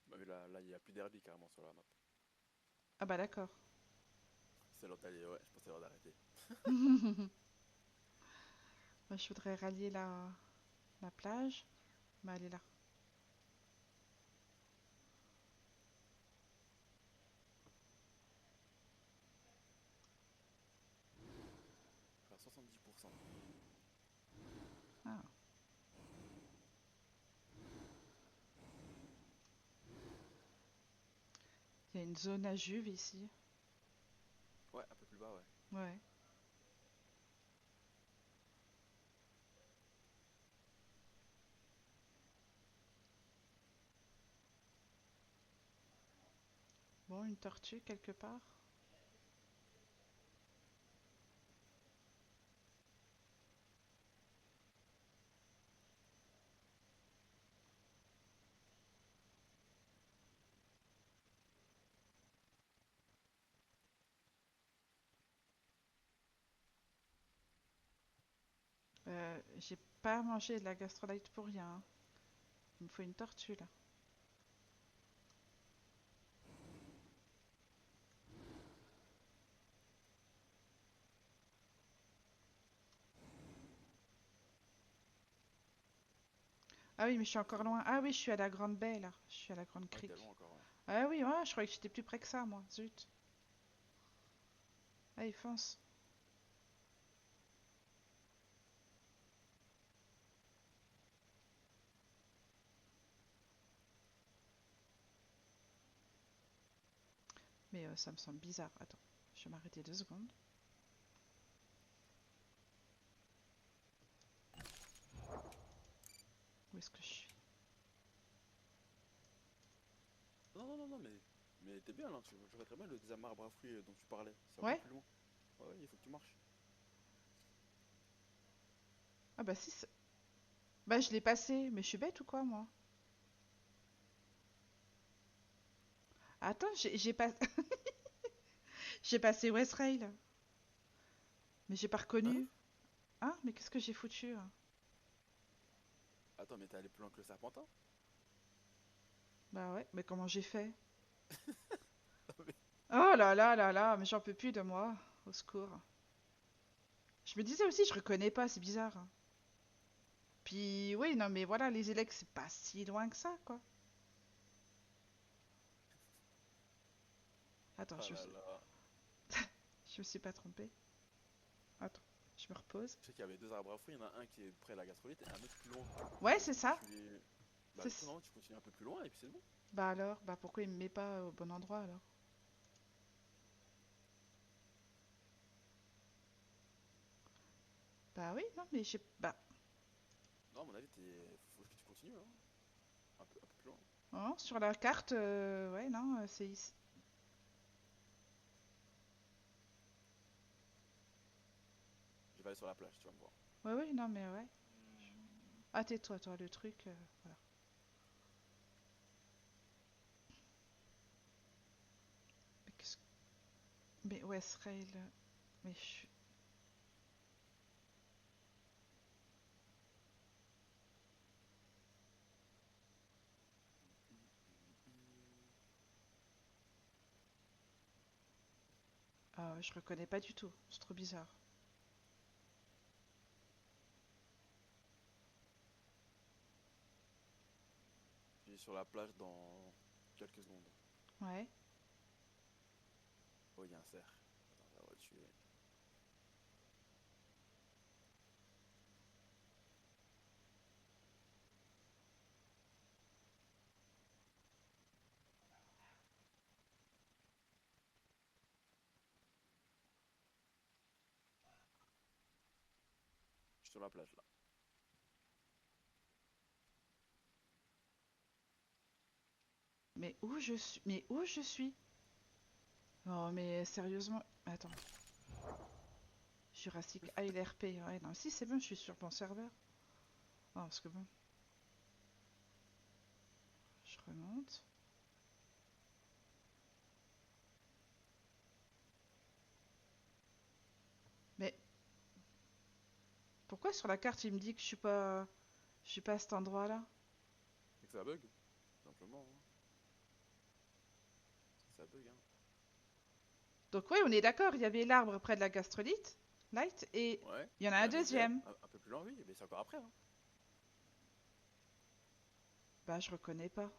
Bah, mais là, il n'y a plus d'herbier carrément sur la map. Ah bah d'accord. C'est l'heure d'aller, ouais, je pense que c'est l'heure d'arrêter. Moi, je voudrais rallier la plage. Bah elle est là. Je suis à 70%. Ah. Il y a une zone à juve ici. Ouais, un peu plus bas, ouais. Ouais. Bon, une tortue quelque part. J'ai pas mangé de la gastrolyte pour rien, hein. Il me faut une tortue là. Ah oui, mais je suis Ah, c'est encore loin. loin. Ah oui, je suis à la Grande Baie, là. Je suis à la Grande Ah, t'es Crique. loin encore, ouais. Ah oui, ouais, je croyais que j'étais plus près que ça, moi. Zut. Allez, fonce. Mais ça me semble bizarre. Attends, je vais m'arrêter 2 secondes. Où est-ce que je suis? Non, non, non, non, mais t'es bien là, tu vois très bien le deuxième arbre à fruits dont tu parlais. C'est encore Ouais? plus loin. Ouais, ouais, il faut que tu marches. Ah bah si. Bah je l'ai passé, mais je suis bête ou quoi, moi? Attends, j'ai pas... j'ai passé West Rail. Mais j'ai pas Hein? reconnu. Hein? Mais qu'est-ce que j'ai foutu, hein? Attends, mais t'es allé plus loin que le serpentin? Bah ouais, mais comment j'ai fait? Non, mais- Oh là là là là, mais j'en peux plus de moi. Au secours. Je me disais aussi, je reconnais pas, c'est bizarre, hein. Puis oui, non mais voilà, les élects, c'est pas si loin que ça, quoi. Attends, Ah là là. je me suis pas trompée. Attends, je me repose. Je sais qu'il y avait deux arbres à fruits, il y en a un qui est près de la gastrolite et un autre plus loin. Ouais, Et c'est du coup, je ça. suis. Bah, C'est... du coup, non, tu continues un peu plus loin et puis c'est bon. Bah alors, bah pourquoi il me met pas au bon endroit alors? Bah oui, non mais j'ai... Bah, Non, à mon avis, faut que tu continues, hein. Un peu plus loin. non, sur la carte, ouais, non, c'est ici. Je vais aller sur la plage, tu vas me voir. Ouais, oui, non mais ouais. Ah, tais-toi, toi, le truc, voilà. Mais qu'est-ce que... Mais West Rail, mais je suis... Ah, je reconnais pas du tout, c'est trop bizarre. Je suis sur la plage dans quelques secondes. Ouais. Oh, il y a un cerf. Attends, on va le tuer. Je suis sur la plage là. Mais où je suis? Mais où je suis? Oh, mais sérieusement... Attends. Jurassic Isle RP. Ouais, non, si, c'est bon, je suis sur mon serveur. Oh, parce que bon, je remonte. Mais pourquoi sur la carte il me dit que je suis pas à cet endroit-là? C'est que ça bug, simplement, hein. Ça bug, hein. Donc oui, on est d'accord, il y avait l'arbre près de la gastrolite, light, et Ouais. il y en a Et un un deuxième, deuxième. un peu plus loin, oui, mais c'est encore après, hein. Bah je reconnais pas.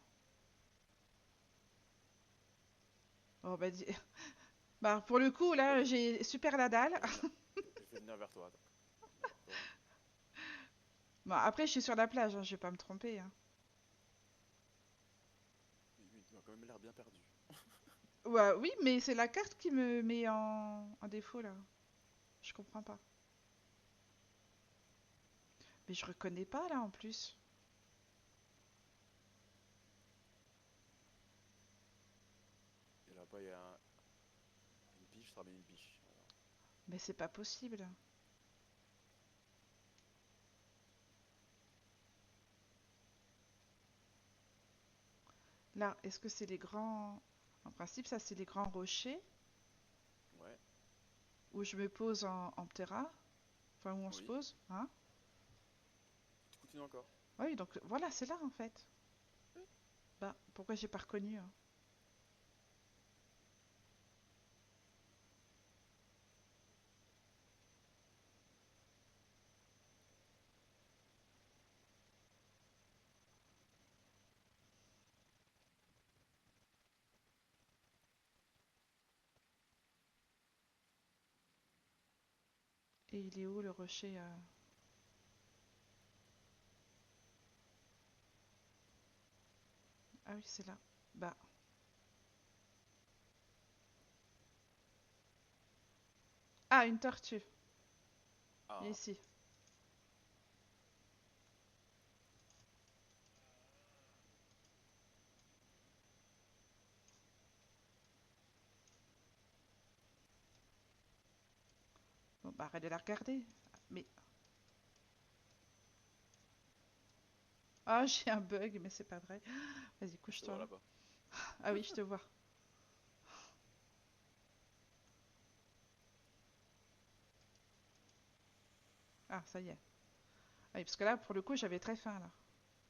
Oh bah, bah pour le coup Attends, là, j'ai super la dalle. je vais venir, je vais venir vers toi, attends. Je vais venir vers toi. Bon après je suis sur la plage, hein, je vais pas me tromper, hein. Oui, tu as quand même l'air bien perdu. Ouais, oui, mais c'est la carte qui me met en défaut là. Je comprends pas. Mais je reconnais pas là en plus. Et là-bas, il y a une biche, ça ramène une biche. Voilà. Mais c'est pas possible. Là, est-ce que c'est les grands... En principe, ça c'est les grands rochers Ouais, où je me pose en terrain. Enfin, où on se oui. pose, hein? Tu continues encore. Oui, donc voilà, c'est là en fait. Oui. Bah, pourquoi j'ai pas reconnu, hein? Et il est où le rocher Ah oui, c'est là. Bah. Ah, une tortue. Ah, Ici. Bon, bah arrête de la regarder. Mais. Ah, j'ai un bug, mais c'est pas vrai. Vas-y, je te couche-toi vois là. là-bas. Ah oui, je te vois. Ah, ça y est. Ah oui, parce que là, pour le coup, j'avais très faim là.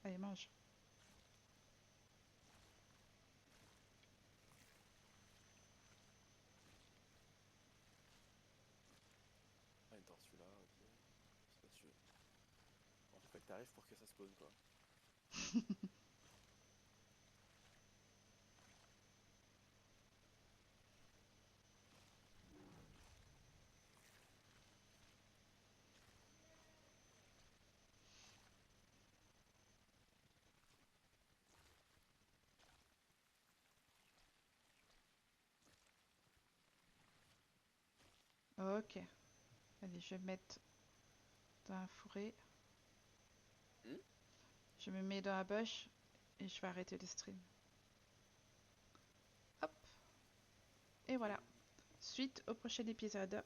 Allez, mange. Ah, une tortue là, ok. C'est pas sûr. Bon, faut pas que t'arrives pour que ça spawn quoi. Ok. Allez, je vais me mettre dans un fourré. Hmm. Je me mets dans la bush et je vais arrêter le stream. Hop. Et Ok. voilà. Suite au prochain épisode.